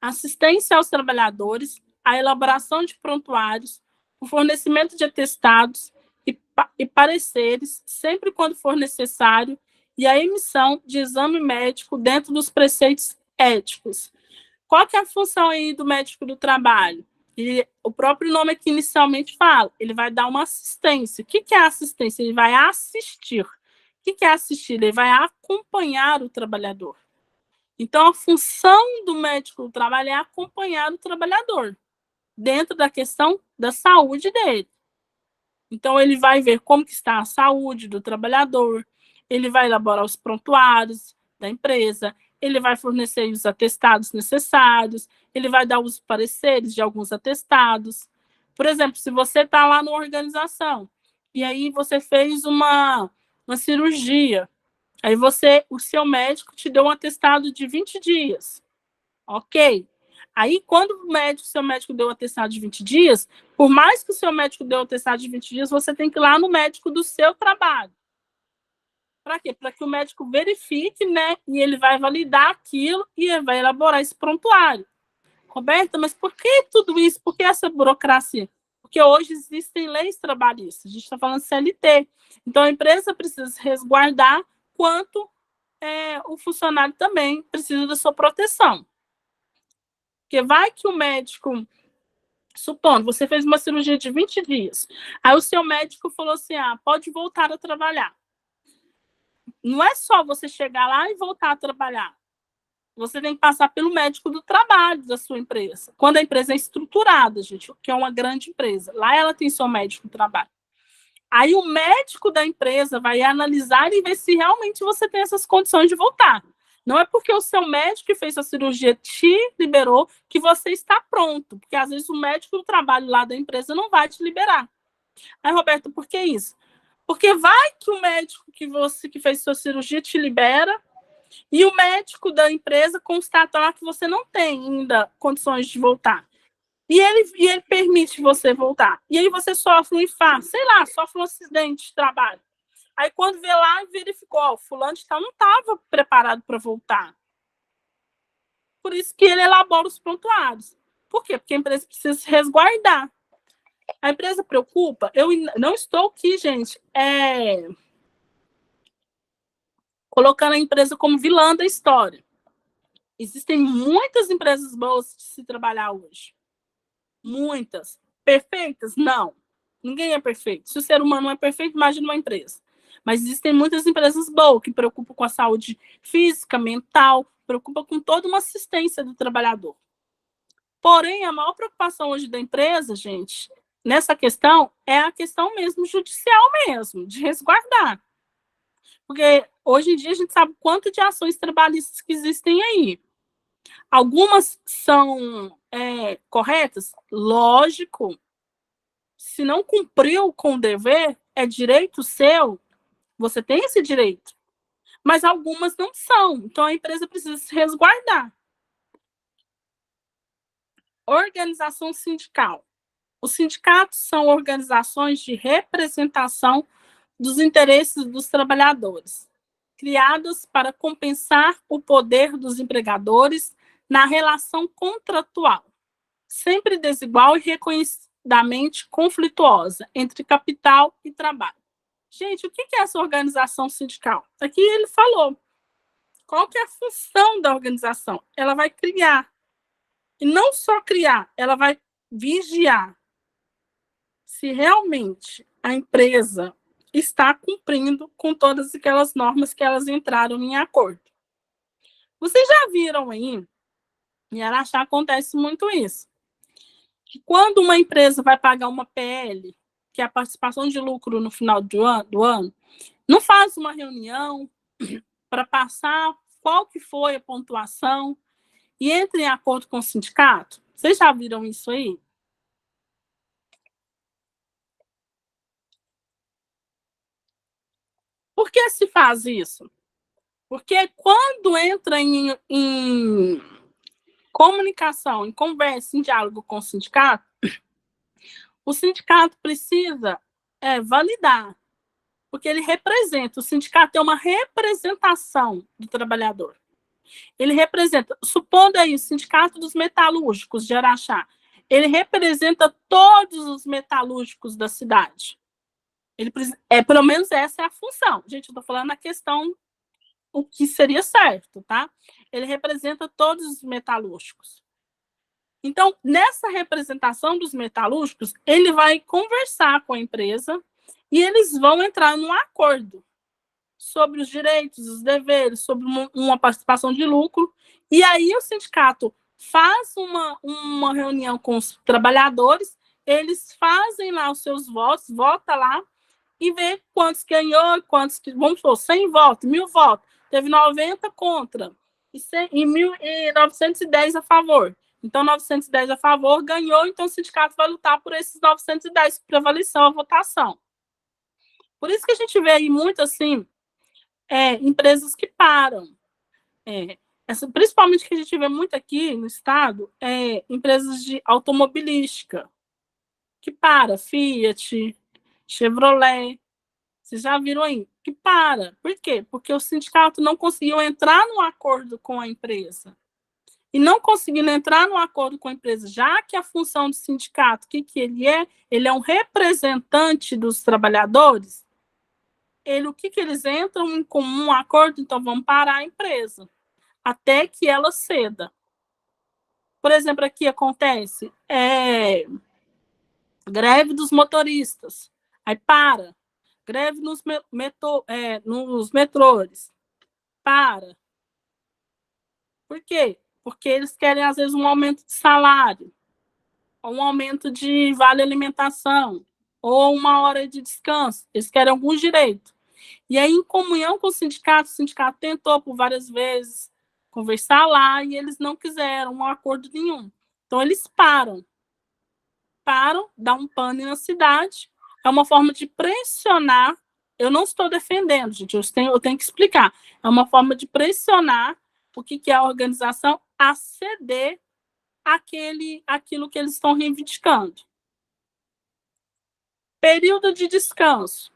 Assistência aos trabalhadores, a elaboração de prontuários, o fornecimento de atestados e pareceres, sempre quando for necessário, e a emissão de exame médico dentro dos preceitos éticos. Qual que é a função aí do médico do trabalho? O próprio nome aqui inicialmente fala, ele vai dar uma assistência. O que é assistência? Ele vai assistir. O que é assistir? Ele vai acompanhar o trabalhador. Então, a função do médico do trabalho é acompanhar o trabalhador dentro da questão da saúde dele. Então, ele vai ver como que está a saúde do trabalhador, ele vai elaborar os prontuários da empresa, ele vai fornecer os atestados necessários, ele vai dar os pareceres de alguns atestados. Por exemplo, se você está lá numa organização e aí você fez uma cirurgia, aí o seu médico te deu um atestado de 20 dias. Ok. Aí, quando o seu médico deu um atestado de 20 dias, por mais que o seu médico deu um atestado de 20 dias, você tem que ir lá no médico do seu trabalho. Para quê? Para que o médico verifique, né? E ele vai validar aquilo e vai elaborar esse prontuário. Roberta, mas por que tudo isso? Por que essa burocracia? Porque hoje existem leis trabalhistas. A gente está falando CLT. Então, a empresa precisa se resguardar quanto o funcionário também precisa da sua proteção. Porque vai que o médico, supondo, você fez uma cirurgia de 20 dias, aí o seu médico falou assim, pode voltar a trabalhar. Não é só você chegar lá e voltar a trabalhar. Você tem que passar pelo médico do trabalho da sua empresa. Quando a empresa é estruturada, gente, que é uma grande empresa, lá ela tem seu médico do trabalho. Aí o médico da empresa vai analisar e ver se realmente você tem essas condições de voltar. Não é porque o seu médico que fez a cirurgia te liberou que você está pronto. Porque às vezes o médico do trabalho lá da empresa não vai te liberar. Aí, Roberto, por que isso? Porque vai que o médico que fez sua cirurgia te libera e o médico da empresa constata lá que você não tem ainda condições de voltar. E ele permite você voltar. E aí você sofre um infarto, sei lá, sofre um acidente de trabalho. Aí, quando vê lá, verificou, ó, fulano de tal não estava preparado para voltar. Por isso que ele elabora os prontuários. Por quê? Porque a empresa precisa se resguardar. A empresa preocupa? Eu não estou aqui, gente, colocando a empresa como vilã da história. Existem muitas empresas boas de se trabalhar hoje. Muitas. Perfeitas? Não. Ninguém é perfeito. Se o ser humano não é perfeito, imagina uma empresa. Mas existem muitas empresas boas que preocupam com a saúde física, mental, preocupam com toda uma assistência do trabalhador. Porém, a maior preocupação hoje da empresa, gente, nessa questão, é a questão mesmo judicial mesmo, de resguardar. Porque hoje em dia a gente sabe quanto de ações trabalhistas que existem aí. Algumas são corretas? Lógico. Se não cumpriu com o dever, é direito seu, você tem esse direito. Mas algumas não são. Então, a empresa precisa se resguardar. Organização sindical. Os sindicatos são organizações de representação dos interesses dos trabalhadores, criadas para compensar o poder dos empregadores na relação contratual, sempre desigual e reconhecidamente conflituosa entre capital e trabalho. Gente, o que é essa organização sindical? Aqui ele falou. Qual que é a função da organização? Ela vai criar. E não só criar, ela vai vigiar se realmente a empresa está cumprindo com todas aquelas normas que elas entraram em acordo. Vocês já viram aí, em Araxá acontece muito isso, que quando uma empresa vai pagar uma PL, que é a participação de lucro no final do ano, não faz uma reunião para passar qual que foi a pontuação e entra em acordo com o sindicato? Vocês já viram isso aí? Por que se faz isso? Porque quando entra em comunicação, em conversa, em diálogo com o sindicato precisa validar, porque ele representa, o sindicato é uma representação do trabalhador. Ele representa, supondo aí o Sindicato dos Metalúrgicos de Araxá, ele representa todos os metalúrgicos da cidade. Ele, pelo menos essa é a função. Gente, eu estou falando a questão, o que seria certo, tá? Ele representa todos os metalúrgicos. Então, nessa representação dos metalúrgicos, ele vai conversar com a empresa e eles vão entrar num acordo sobre os direitos, os deveres, sobre uma participação de lucro. E aí o sindicato faz uma reunião com os trabalhadores, eles fazem lá os seus votos, vota lá e vê quantos ganhou, quantos que, vamos supor, 100 votos, 1.000 votos, teve 90 contra e 910 a favor. Então, 910 a favor ganhou, então o sindicato vai lutar por esses 910 que prevaleceu a votação. Por isso que a gente vê aí muito assim, empresas que param. Principalmente que a gente vê muito aqui no estado, empresas de automobilística, que para, Fiat, Chevrolet, vocês já viram aí, que para. Por quê? Porque o sindicato não conseguiu entrar num acordo com a empresa. E não conseguindo entrar num acordo com a empresa, já que a função do sindicato, o que ele é? Ele é um representante dos trabalhadores. O que eles entram em comum acordo? Então, vamos parar a empresa, até que ela ceda. Por exemplo, aqui acontece greve dos motoristas. Aí para. Greve nos metrôs. Para. Por quê? Porque eles querem, às vezes, um aumento de salário, ou um aumento de vale alimentação, ou uma hora de descanso. Eles querem algum direito. E aí, em comunhão com o sindicato tentou por várias vezes conversar lá e eles não quiseram um acordo nenhum. Então, eles param, dá um pane na cidade. É uma forma de pressionar. Eu não estou defendendo, gente, eu tenho que explicar. É uma forma de pressionar o que é a organização a ceder aquilo que eles estão reivindicando. Período de descanso.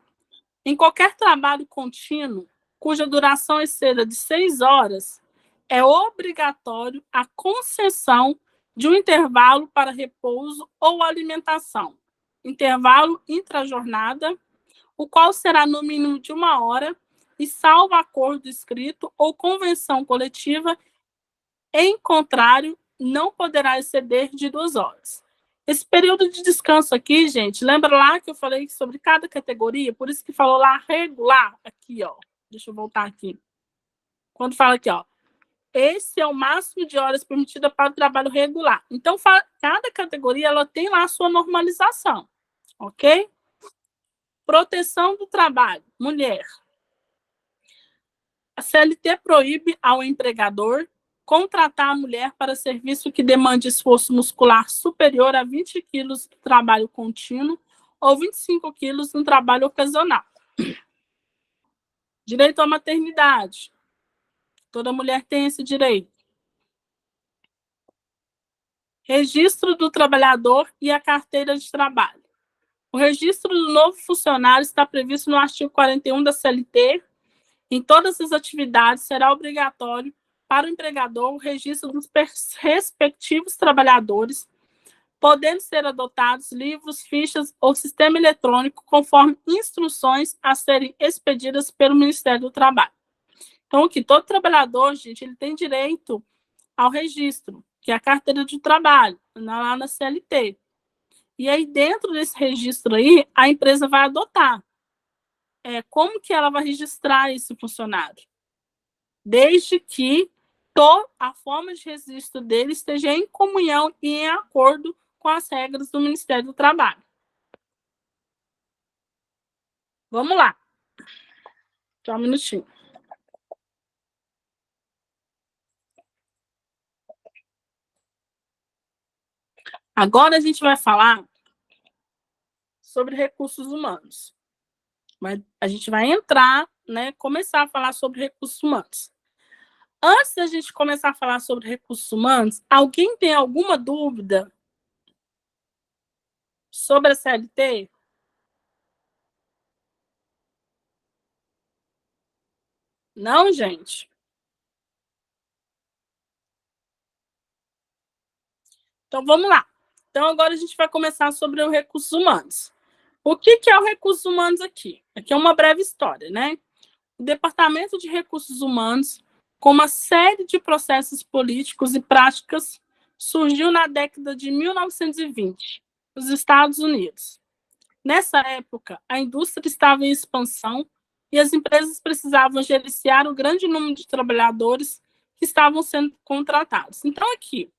em qualquer trabalho contínuo, cuja duração exceda de 6 horas, é obrigatório a concessão de um intervalo para repouso ou alimentação, intervalo intrajornada, o qual será no mínimo de 1 hora e, salvo acordo escrito ou convenção coletiva, em contrário, não poderá exceder de 2 horas. Esse período de descanso aqui, gente, lembra lá que eu falei sobre cada categoria? Por isso que falou lá regular, aqui, ó. Deixa eu voltar aqui. Quando fala aqui, ó, esse é o máximo de horas permitida para o trabalho regular. Então, cada categoria ela tem lá a sua normalização, ok? Proteção do trabalho, mulher. A CLT proíbe ao empregador contratar a mulher para serviço que demande esforço muscular superior a 20 quilos no trabalho contínuo ou 25 quilos no trabalho ocasional. Direito à maternidade. Toda mulher tem esse direito. Registro do trabalhador e a carteira de trabalho. O registro do novo funcionário está previsto no artigo 41 da CLT. Em todas as atividades, será obrigatório para o empregador o registro dos respectivos trabalhadores, podendo ser adotados livros, fichas ou sistema eletrônico, conforme instruções a serem expedidas pelo Ministério do Trabalho. Então, aqui, todo trabalhador, gente, ele tem direito ao registro, que é a carteira de trabalho, lá na CLT. E aí, dentro desse registro aí, a empresa vai adotar. Como que ela vai registrar esse funcionário? Desde que a forma de registro dele esteja em comunhão e em acordo com as regras do Ministério do Trabalho. Vamos lá. Só um minutinho. Agora a gente vai falar sobre recursos humanos. A gente vai entrar, né, começar a falar sobre recursos humanos. Antes da gente começar a falar sobre recursos humanos, alguém tem alguma dúvida sobre a CLT? Não, gente? Então, vamos lá. Então, agora a gente vai começar sobre os recursos humanos. O que é o recursos humanos aqui? Aqui é uma breve história, né? O Departamento de Recursos Humanos, com uma série de processos políticos e práticas, surgiu na década de 1920, nos Estados Unidos. Nessa época, a indústria estava em expansão e as empresas precisavam gerenciar o grande número de trabalhadores que estavam sendo contratados. Então, aqui,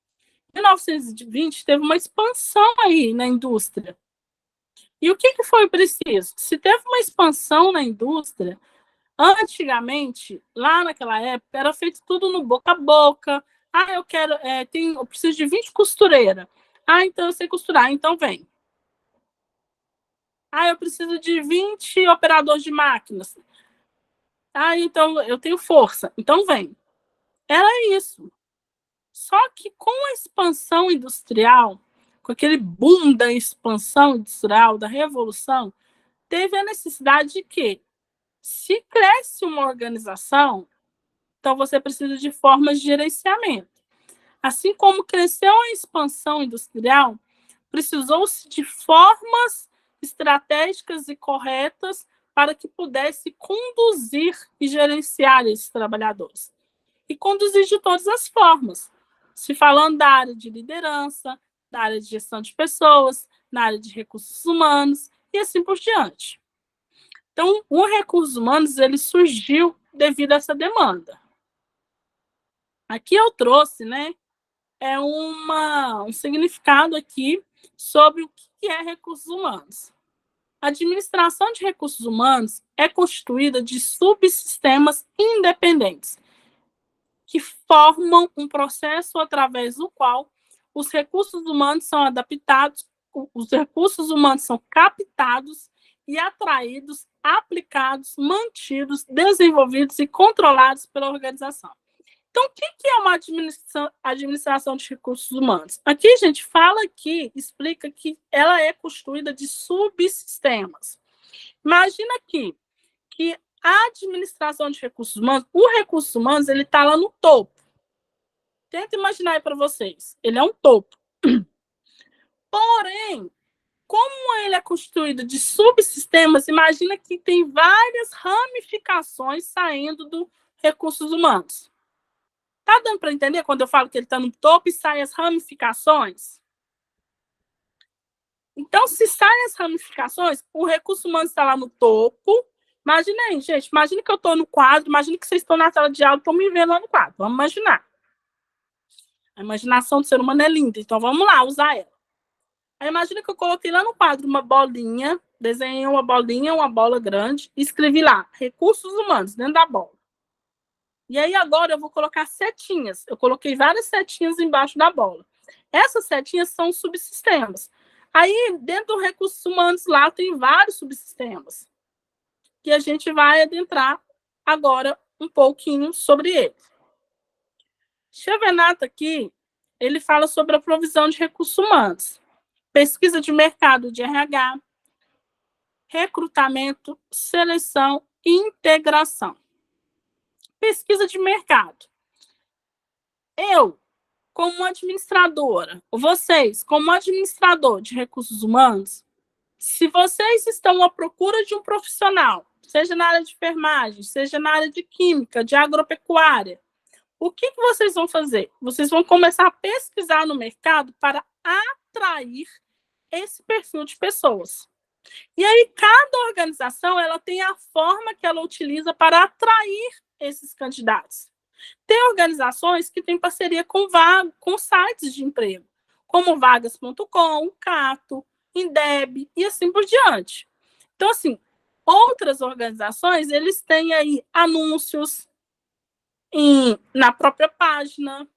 em 1920, teve uma expansão aí na indústria. E o que foi preciso? Se teve uma expansão na indústria, antigamente, lá naquela época, era feito tudo no boca a boca. Eu preciso de 20 costureiras. Então eu sei costurar, então vem. Eu preciso de 20 operadores de máquinas. Então eu tenho força, então vem. Era isso. Só que com a expansão industrial, com aquele boom da expansão industrial, da revolução, teve a necessidade de que, se cresce uma organização, então você precisa de formas de gerenciamento. Assim como cresceu a expansão industrial, precisou-se de formas estratégicas e corretas para que pudesse conduzir e gerenciar esses trabalhadores. E conduzir de todas as formas. Se falando da área de liderança, da área de gestão de pessoas, na área de recursos humanos e assim por diante. Então, o recursos humanos ele surgiu devido a essa demanda. Aqui eu trouxe, né, um significado aqui sobre o que é recursos humanos. A administração de recursos humanos é constituída de subsistemas independentes, que formam um processo através do qual os recursos humanos são adaptados, os recursos humanos são captados e atraídos, aplicados, mantidos, desenvolvidos e controlados pela organização. Então, o que é uma administração de recursos humanos? Aqui, a gente fala aqui, explica que ela é constituída de subsistemas. Imagina que que a administração de recursos humanos, o recursos humanos, ele está lá no topo. Tenta imaginar aí para vocês. Ele é um topo. Porém, como ele é constituído de subsistemas, imagina que tem várias ramificações saindo do recursos humanos. Tá dando para entender quando eu falo que ele está no topo e saem as ramificações? Então, se saem as ramificações, o recurso humano está lá no topo. Imagina aí, gente. Imagina que eu estou no quadro, imagina que vocês estão na sala de aula e estão me vendo lá no quadro. Vamos imaginar. A imaginação do ser humano é linda, então vamos lá usar ela. Aí imagina que eu coloquei lá no quadro uma bolinha, desenhei uma bolinha, uma bola grande, e escrevi lá, recursos humanos, dentro da bola. E aí agora eu vou colocar setinhas. Eu coloquei várias setinhas embaixo da bola. Essas setinhas são subsistemas. Aí, dentro do recursos humanos, lá tem vários subsistemas. Que a gente vai adentrar agora um pouquinho sobre eles. Chevenato aqui, ele fala sobre a provisão de recursos humanos. Pesquisa de mercado de RH, recrutamento, seleção e integração. Pesquisa de mercado. Eu, como administradora, vocês, como administrador de recursos humanos, se vocês estão à procura de um profissional, seja na área de enfermagem, seja na área de química, de agropecuária, o que vocês vão fazer? Vocês vão começar a pesquisar no mercado para atrair esse perfil de pessoas. E aí, cada organização ela tem a forma que ela utiliza para atrair esses candidatos. Tem organizações que têm parceria com sites de emprego, como vagas.com, Cato, Indeb e assim por diante. Então, assim, outras organizações, eles têm aí anúncios na própria página,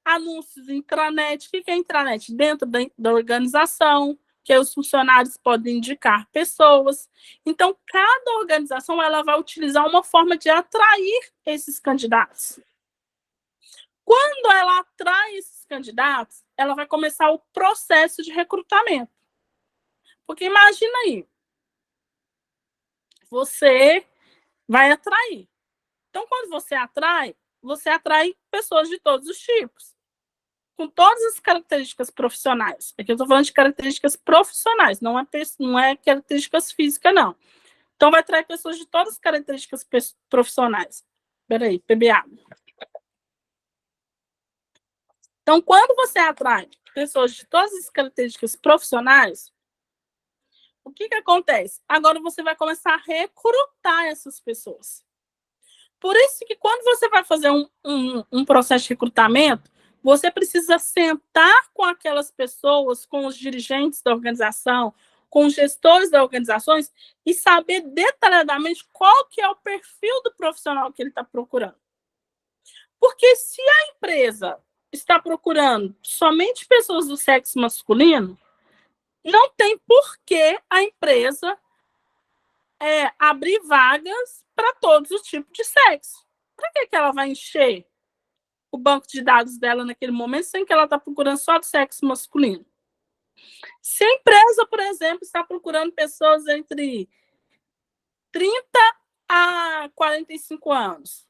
anúncios intranet. O que é intranet? Dentro da organização, que os funcionários podem indicar pessoas. Então, cada organização ela vai utilizar uma forma de atrair esses candidatos. Quando ela atrai esses candidatos, ela vai começar o processo de recrutamento. Porque imagina aí, você vai atrair. Então, quando você atrai pessoas de todos os tipos, com todas as características profissionais. Aqui eu estou falando de características profissionais, não é características físicas, não. Então, vai atrair pessoas de todas as características profissionais. Espera aí, PBA. Então, quando você atrai pessoas de todas as características profissionais, o que acontece? Agora você vai começar a recrutar essas pessoas. Por isso que quando você vai fazer um processo de recrutamento, você precisa sentar com aquelas pessoas, com os dirigentes da organização, com os gestores das organizações e saber detalhadamente qual que é o perfil do profissional que ele está procurando. Porque se a empresa está procurando somente pessoas do sexo masculino, não tem por que a empresa abrir vagas para todos os tipos de sexo. Para que ela vai encher o banco de dados dela naquele momento, sem que ela está procurando só do sexo masculino? Se a empresa, por exemplo, está procurando pessoas entre 30 a 45 anos,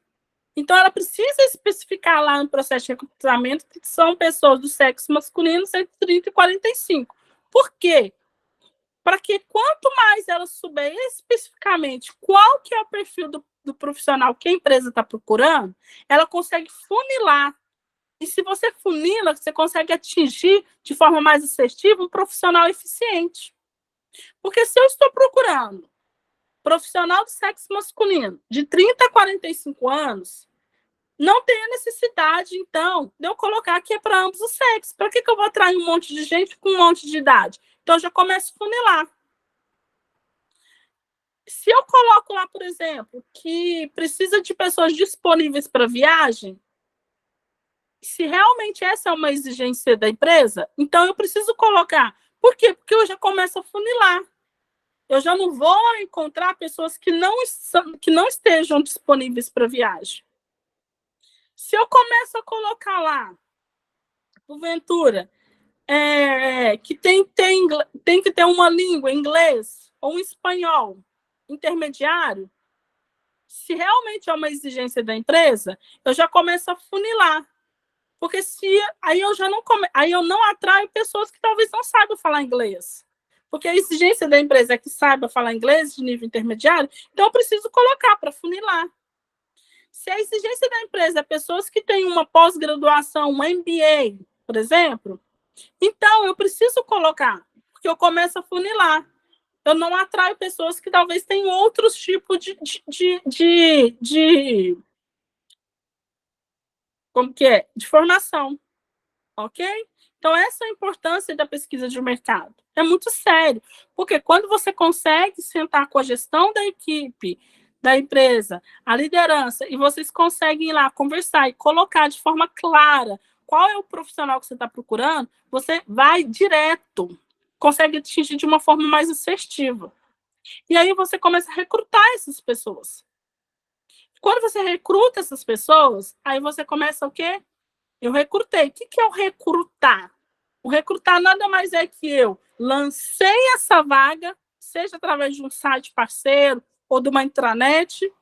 então ela precisa especificar lá no processo de recrutamento que são pessoas do sexo masculino entre 30 e 45. Por quê? Para que quanto mais ela souber especificamente qual que é o perfil do profissional que a empresa está procurando, ela consegue funilar. E se você funila, você consegue atingir de forma mais assertiva um profissional eficiente. Porque se eu estou procurando profissional do sexo masculino de 30 a 45 anos, não tem a necessidade, então, de eu colocar que é para ambos os sexos. Para que eu vou atrair um monte de gente com um monte de idade? Então, eu já começo a funilar. Se eu coloco lá, por exemplo, que precisa de pessoas disponíveis para viagem, se realmente essa é uma exigência da empresa, então eu preciso colocar. Por quê? Porque eu já começo a funilar. Eu já não vou encontrar pessoas que não estejam disponíveis para viagem. Se eu começo a colocar lá, porventura, que tem que ter uma língua, inglês ou um espanhol intermediário, se realmente é uma exigência da empresa, eu já começo a funilar. Porque aí eu não atraio pessoas que talvez não saibam falar inglês. Porque a exigência da empresa é que saiba falar inglês de nível intermediário, então eu preciso colocar para funilar. Se a exigência da empresa é pessoas que têm uma pós-graduação, um MBA, por exemplo, então eu preciso colocar, porque eu começo a funilar. Eu não atraio pessoas que talvez tenham outros tipos como que é? De formação, ok? Então, essa é a importância da pesquisa de mercado. É muito sério, porque quando você consegue sentar com a gestão da equipe, da empresa, a liderança, e vocês conseguem ir lá conversar e colocar de forma clara qual é o profissional que você está procurando, você vai direto, consegue atingir de uma forma mais assertiva. E aí você começa a recrutar essas pessoas. Quando você recruta essas pessoas, aí você começa o quê? Eu recrutei. O que é o recrutar? O recrutar nada mais é que eu lancei essa vaga, seja através de um site parceiro ou de uma intranet,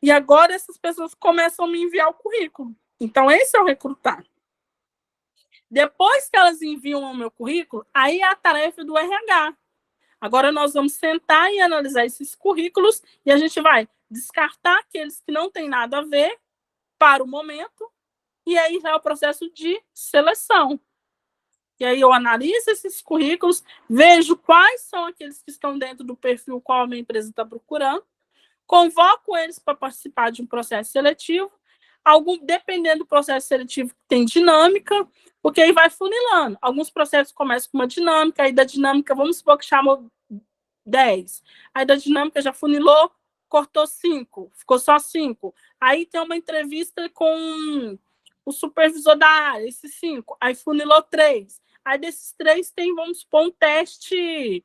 e agora essas pessoas começam a me enviar o currículo. Então, esse é o recrutar. Depois que elas enviam o meu currículo, aí é a tarefa do RH. Agora nós vamos sentar e analisar esses currículos e a gente vai descartar aqueles que não têm nada a ver para o momento, e aí já é o processo de seleção. E aí eu analiso esses currículos, vejo quais são aqueles que estão dentro do perfil qual a minha empresa está procurando, convoco eles para participar de um processo seletivo, dependendo do processo seletivo, tem dinâmica, porque aí vai funilando. Alguns processos começam com uma dinâmica, aí da dinâmica, vamos supor que chamou 10. Aí da dinâmica já funilou, cortou 5, ficou só 5. Aí tem uma entrevista com o supervisor da área, esses 5. Aí funilou 3. Aí desses 3 tem, vamos supor, um teste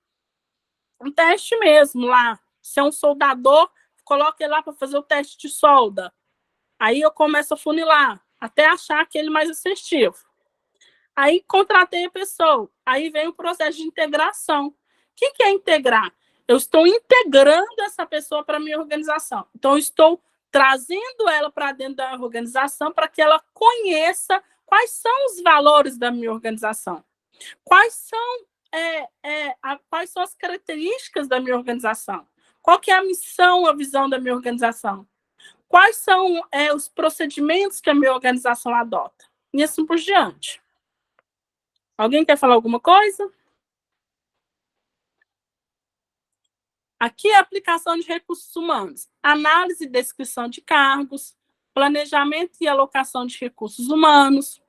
mesmo lá. Se é um soldador, coloca ele lá para fazer o teste de solda. Aí eu começo a funilar, até achar aquele mais assertivo. Aí contratei a pessoa. Aí vem o processo de integração. O que é integrar? Eu estou integrando essa pessoa para a minha organização. Então, eu estou trazendo ela para dentro da organização para que ela conheça quais são os valores da minha organização. Quais são as características da minha organização? Qual que é a missão, a visão da minha organização? Quais são os procedimentos que a minha organização adota? E assim por diante. Alguém quer falar alguma coisa? Aqui é a aplicação de recursos humanos. Análise e descrição de cargos, planejamento e alocação de recursos humanos,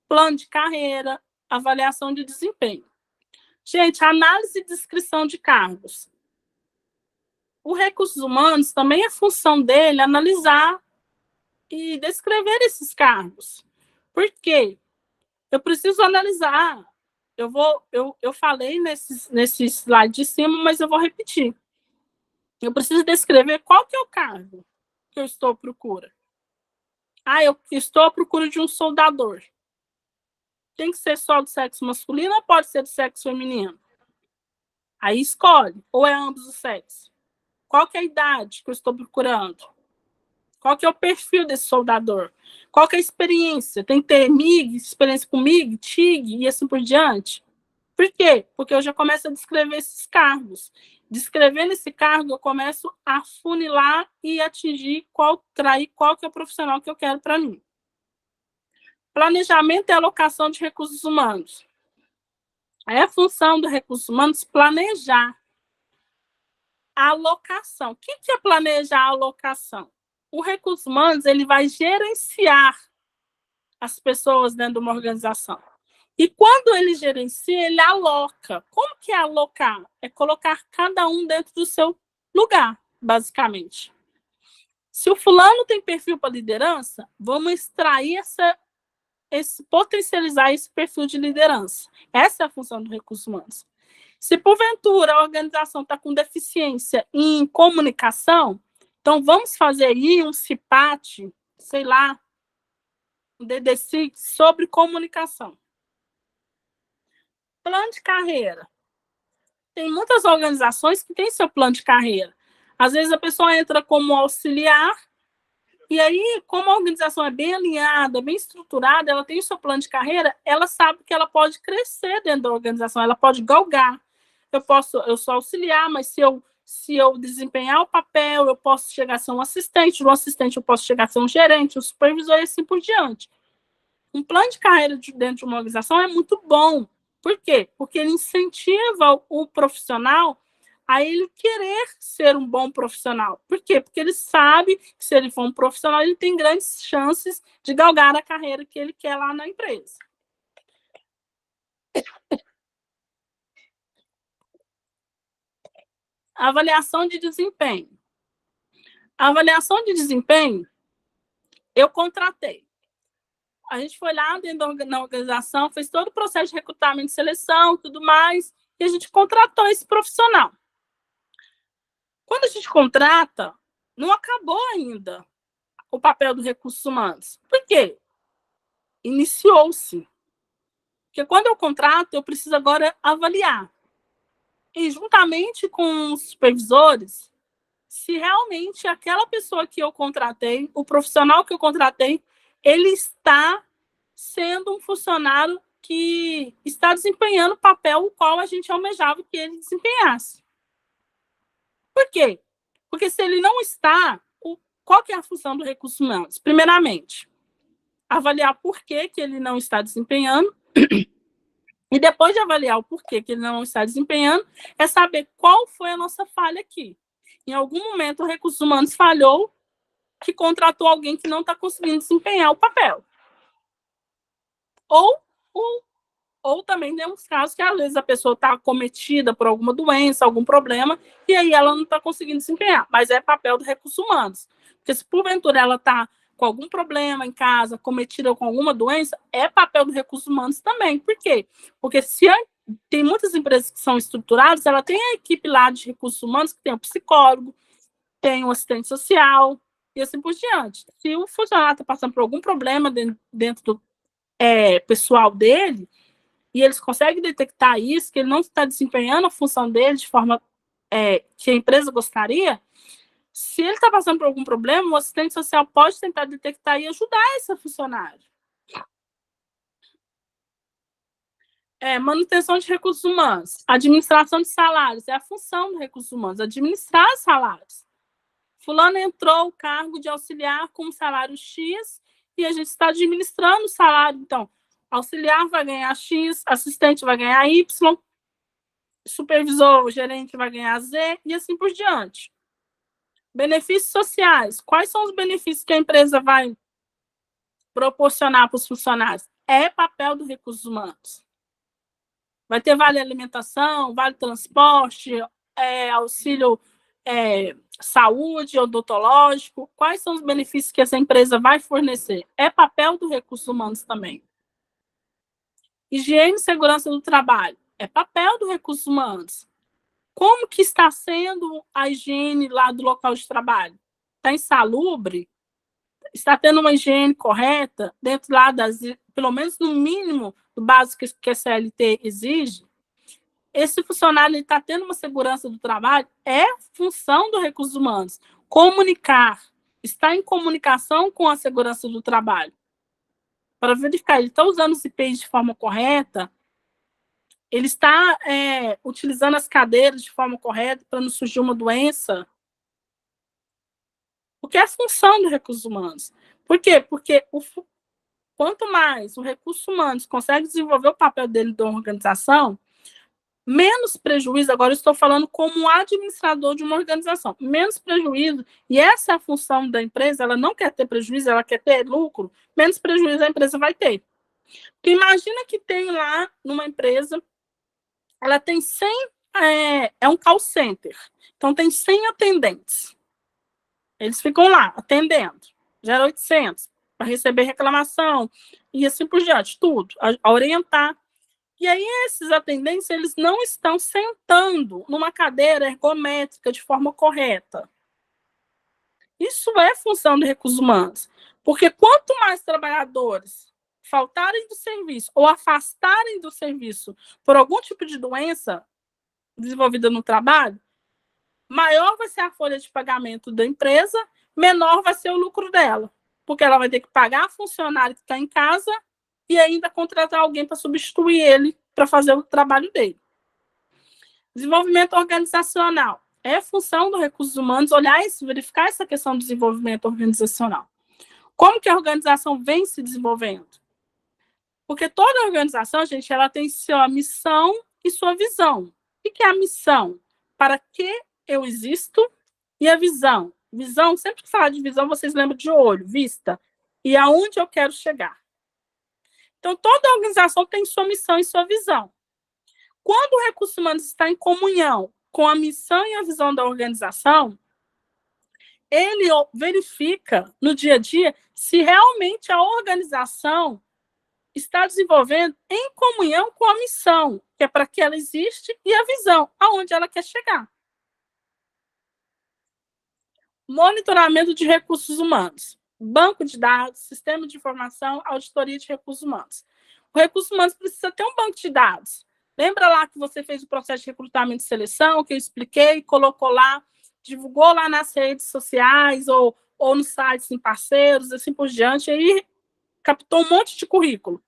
plano de carreira, avaliação de desempenho. Gente, análise e descrição de cargos. O recursos humanos também é função dele analisar e descrever esses cargos. Por quê? Eu preciso analisar. Eu falei nesse slide de cima, mas eu vou repetir. Eu preciso descrever qual que é o cargo que eu estou à procura. Eu estou à procura de um soldador. Tem que ser só do sexo masculino ou pode ser do sexo feminino? Aí escolhe, ou é ambos os sexos. Qual que é a idade que eu estou procurando? Qual que é o perfil desse soldador? Qual que é a experiência? Tem que ter MIG, experiência com MIG, TIG e assim por diante. Por quê? Porque eu já começo a descrever esses cargos. Descrevendo esse cargo, eu começo a funilar e atingir trair qual que é o profissional que eu quero para mim. Planejamento e alocação de recursos humanos. É a função do recursos humanos planejar a alocação. O que é planejar a alocação? O recursos humanos ele vai gerenciar as pessoas dentro de uma organização. E quando ele gerencia, ele aloca. Como que é alocar? É colocar cada um dentro do seu lugar, basicamente. Se o fulano tem perfil para liderança, vamos extrair potencializar esse perfil de liderança. Essa é a função do recursos humanos. Se porventura a organização está com deficiência em comunicação, então vamos fazer aí um CIPAT, sei lá, um DDC sobre comunicação. Plano de carreira. Tem muitas organizações que têm seu plano de carreira, Às vezes a pessoa entra como auxiliar, e aí, como a organização é bem alinhada, bem estruturada, ela tem o seu plano de carreira, ela sabe que ela pode crescer dentro da organização, ela pode galgar. Eu sou auxiliar, mas se eu desempenhar o papel, eu posso chegar a ser um assistente, do assistente eu posso chegar a ser um gerente, um supervisor e assim por diante. Um plano de carreira dentro de uma organização é muito bom. Por quê? Porque ele incentiva o profissional a ele querer ser um bom profissional. Por quê? Porque ele sabe que se ele for um profissional, ele tem grandes chances de galgar a carreira que ele quer lá na empresa. Avaliação de desempenho. A avaliação de desempenho, eu contratei. A gente foi lá dentro da organização, fez todo o processo de recrutamento e seleção, tudo mais, e a gente contratou esse profissional. Quando a gente contrata, não acabou ainda o papel dos recursos humanos. Por quê? Iniciou-se. Porque quando eu contrato, eu preciso agora avaliar. E juntamente com os supervisores, se realmente aquela pessoa que eu contratei, o profissional que eu contratei, ele está sendo um funcionário que está desempenhando o papel o qual a gente almejava que ele desempenhasse. Por quê? Porque se ele não está, qual que é a função do recurso humanos? Primeiramente, avaliar por que ele não está desempenhando, e depois de avaliar o porquê que ele não está desempenhando, é saber qual foi a nossa falha aqui. Em algum momento, o recursos humanos falhou que contratou alguém que não está conseguindo desempenhar o papel. Ou também temos casos que, às vezes, a pessoa está acometida por alguma doença, algum problema, e aí ela não está conseguindo desempenhar. Mas é papel do recursos humanos. Porque se, porventura, ela está com algum problema em casa, cometida com alguma doença, é papel do recursos humanos também. Por quê? Porque tem muitas empresas que são estruturadas, ela tem a equipe lá de recursos humanos que tem um psicólogo, tem um assistente social, e assim por diante. Se o funcionário está passando por algum problema dentro do pessoal dele, e eles conseguem detectar isso, que ele não está desempenhando a função dele de forma que a empresa gostaria, se ele está passando por algum problema, o assistente social pode tentar detectar e ajudar esse funcionário. Manutenção de recursos humanos. Administração de salários. É a função dos recursos humanos, administrar salários. Fulano entrou o cargo de auxiliar com salário X e a gente está administrando o salário. Então, auxiliar vai ganhar X, assistente vai ganhar Y, supervisor, gerente vai ganhar Z e assim por diante. Benefícios sociais. Quais são os benefícios que a empresa vai proporcionar para os funcionários? É papel dos recursos humanos. Vai ter vale alimentação, vale transporte, auxílio saúde, odontológico. Quais são os benefícios que essa empresa vai fornecer? É papel dos recursos humanos também. Higiene e segurança do trabalho. É papel dos recursos humanos. Como que está sendo a higiene lá do local de trabalho? Está insalubre? Está tendo uma higiene correta dentro lá pelo menos no mínimo do básico que a CLT exige? Esse funcionário está tendo uma segurança do trabalho? É função dos recursos humanos. Comunicar. Estar em comunicação com a segurança do trabalho. Para verificar, ele está usando os IPs de forma correta? Ele está utilizando as cadeiras de forma correta para não surgir uma doença? Porque é a função dos recursos humanos. Por quê? Porque quanto mais o recurso humano consegue desenvolver o papel dele da organização, menos prejuízo, agora eu estou falando como administrador de uma organização, menos prejuízo, e essa é a função da empresa, ela não quer ter prejuízo, ela quer ter lucro, menos prejuízo a empresa vai ter. Porque imagina que tem lá numa empresa, ela tem 100, é um call center, então tem 100 atendentes. Eles ficam lá, atendendo, 0800, para receber reclamação, e assim por diante, tudo, a orientar. E aí esses atendentes, eles não estão sentando numa cadeira ergométrica de forma correta. Isso é função de recursos humanos. Porque quanto mais trabalhadores faltarem do serviço ou afastarem do serviço por algum tipo de doença desenvolvida no trabalho, maior vai ser a folha de pagamento da empresa, menor vai ser o lucro dela, porque ela vai ter que pagar a funcionário que está em casa e ainda contratar alguém para substituir ele para fazer o trabalho dele. Desenvolvimento organizacional. É função dos recursos humanos olhar e verificar essa questão do desenvolvimento organizacional. Como que a organização vem se desenvolvendo? Porque toda organização, gente, ela tem sua missão e sua visão. O que é a missão? Para que eu existo? E a visão? Visão, sempre que falar de visão, vocês lembram de olho, vista. E aonde eu quero chegar. Então, toda organização tem sua missão e sua visão. Quando o recurso humano está em comunhão com a missão e a visão da organização, ele verifica no dia a dia se realmente a organização está desenvolvendo em comunhão com a missão, que é para que ela existe, e a visão, aonde ela quer chegar. Monitoramento de recursos humanos. Banco de dados, sistema de informação, auditoria de recursos humanos. O recurso humano precisa ter um banco de dados. Lembra lá que você fez o processo de recrutamento e seleção, que eu expliquei, colocou lá, divulgou lá nas redes sociais ou nos sites em parceiros, assim por diante, aí captou um monte de currículo.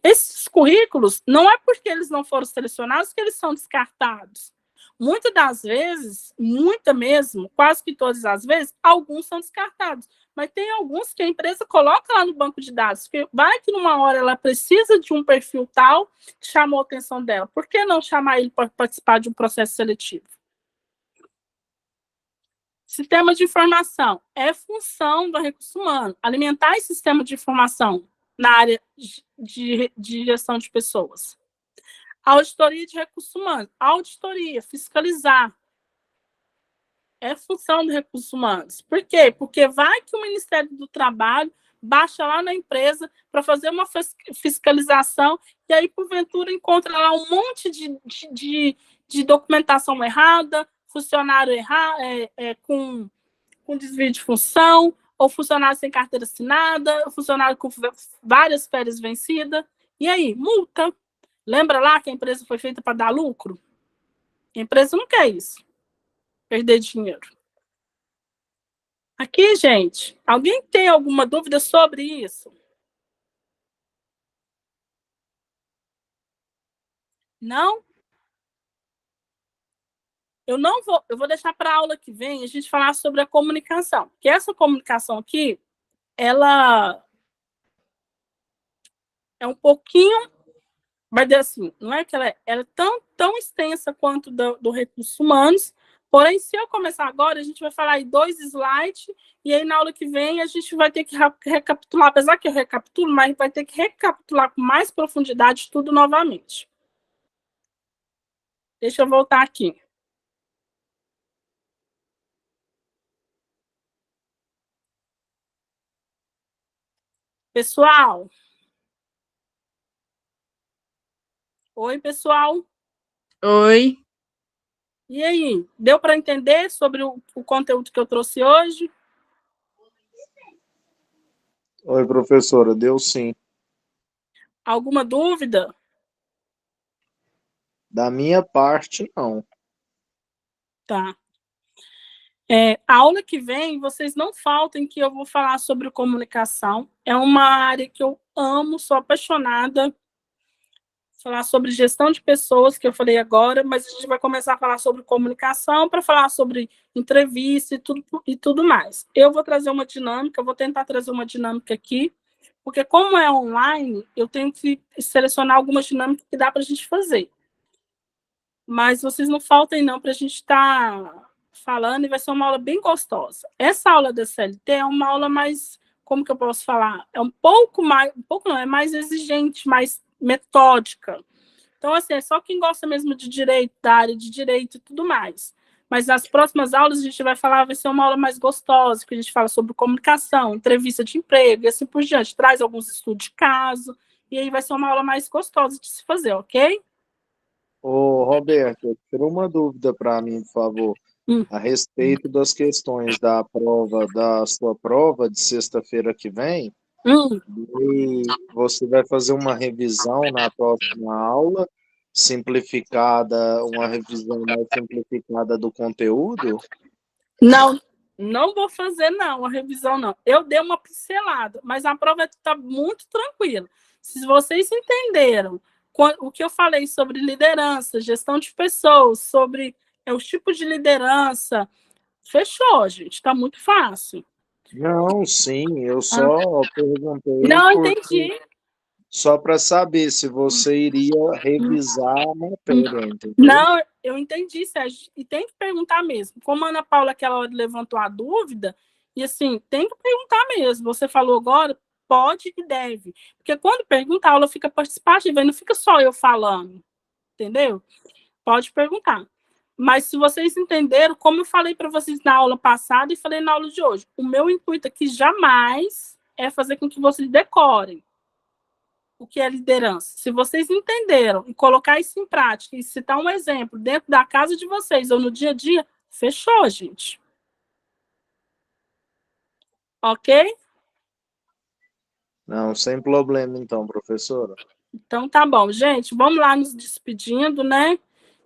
Esses currículos, não é porque eles não foram selecionados que eles são descartados. Muitas das vezes, muita mesmo, quase que todas as vezes, alguns são descartados. Mas tem alguns que a empresa coloca lá no banco de dados, que vai que numa hora ela precisa de um perfil tal que chamou a atenção dela. Por que não chamar ele para participar de um processo seletivo? Sistema de informação é função do recurso humano. Alimentar esse sistema de informação na área de gestão de pessoas. Auditoria de recursos humanos. Auditoria, fiscalizar. É função dos recursos humanos. Por quê? Porque vai que o Ministério do Trabalho baixa lá na empresa para fazer uma fiscalização e aí, porventura, encontra lá um monte de documentação errada, funcionário com desvio de função, ou funcionário sem carteira assinada, funcionário com várias férias vencidas. E aí, multa. Lembra lá que a empresa foi feita para dar lucro? A empresa não quer isso. Perder dinheiro. Aqui, gente, alguém tem alguma dúvida sobre isso? Não? Eu vou deixar para a aula que vem a gente falar sobre a comunicação. Porque essa comunicação aqui, ela é um pouquinho, vai dizer assim, não é que ela é tão extensa quanto do recursos humanos, porém, se eu começar agora, a gente vai falar em 2 slides, e aí na aula que vem a gente vai ter que recapitular, apesar que eu recapitulo, mas vai ter que recapitular com mais profundidade tudo novamente. Deixa eu voltar aqui. Pessoal? Oi, pessoal? Oi. E aí, deu para entender sobre o conteúdo que eu trouxe hoje? Oi, professora, deu sim. Alguma dúvida? Da minha parte, não. Tá. A aula que vem, vocês não faltem que eu vou falar sobre comunicação. É uma área que eu amo, sou apaixonada. Falar sobre gestão de pessoas, que eu falei agora, mas a gente vai começar a falar sobre comunicação para falar sobre entrevista e tudo mais. Eu vou trazer uma dinâmica, vou tentar trazer uma dinâmica aqui, porque como é online, eu tenho que selecionar algumas dinâmicas que dá para a gente fazer. Mas vocês não faltem não para a gente estar falando, e vai ser uma aula bem gostosa. Essa aula da CLT é uma aula mais, como que eu posso falar? É um pouco não, é mais exigente, mais metódica. Então, assim, é só quem gosta mesmo de direito, da área de direito e tudo mais. Mas nas próximas aulas a gente vai ser uma aula mais gostosa, que a gente fala sobre comunicação, entrevista de emprego e assim por diante. Traz alguns estudos de caso, e aí vai ser uma aula mais gostosa de se fazer, ok? Ô, Roberto, tira uma dúvida para mim, por favor, a respeito das questões da sua prova de sexta-feira que vem. E você vai fazer uma revisão na próxima aula simplificada, uma revisão mais simplificada do conteúdo? Não, não vou fazer, não, a revisão, não. Eu dei uma pincelada, mas a prova está muito tranquila. Se vocês entenderam o que eu falei sobre liderança, gestão de pessoas, sobre os tipos de liderança, fechou, gente, está muito fácil. Não, sim, eu só perguntei Não, entendi. Só para saber se você iria revisar a matéria, entendeu? Não, eu entendi, Sérgio, e tem que perguntar mesmo. Como a Ana Paula aquela hora levantou a dúvida, e assim, tem que perguntar mesmo. Você falou agora, pode e deve. Porque quando pergunta, a aula fica participativa, não fica só eu falando, entendeu? Pode perguntar. Mas se vocês entenderam, como eu falei para vocês na aula passada e falei na aula de hoje, o meu intuito aqui jamais é fazer com que vocês decorem o que é liderança. Se vocês entenderam e colocar isso em prática e citar um exemplo dentro da casa de vocês ou no dia a dia, fechou, gente. Ok? Não, sem problema então, professora. Então tá bom, gente, vamos lá nos despedindo, né?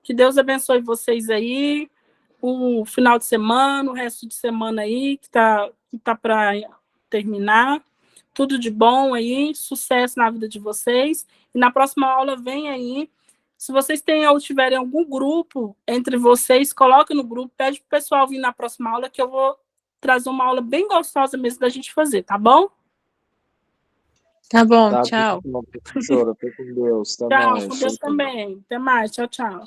Que Deus abençoe vocês aí, o final de semana, o resto de semana aí, que tá para terminar. Tudo de bom aí, sucesso na vida de vocês. E na próxima aula vem aí. Se vocês têm ou tiverem algum grupo entre vocês, coloque no grupo, pede para o pessoal vir na próxima aula, que eu vou trazer uma aula bem gostosa mesmo da gente fazer, tá bom? Tá bom, Tá tchau. bom, professora. Fique com Deus. Até Tchau, mais. com Deus também. Até mais, tchau, tchau.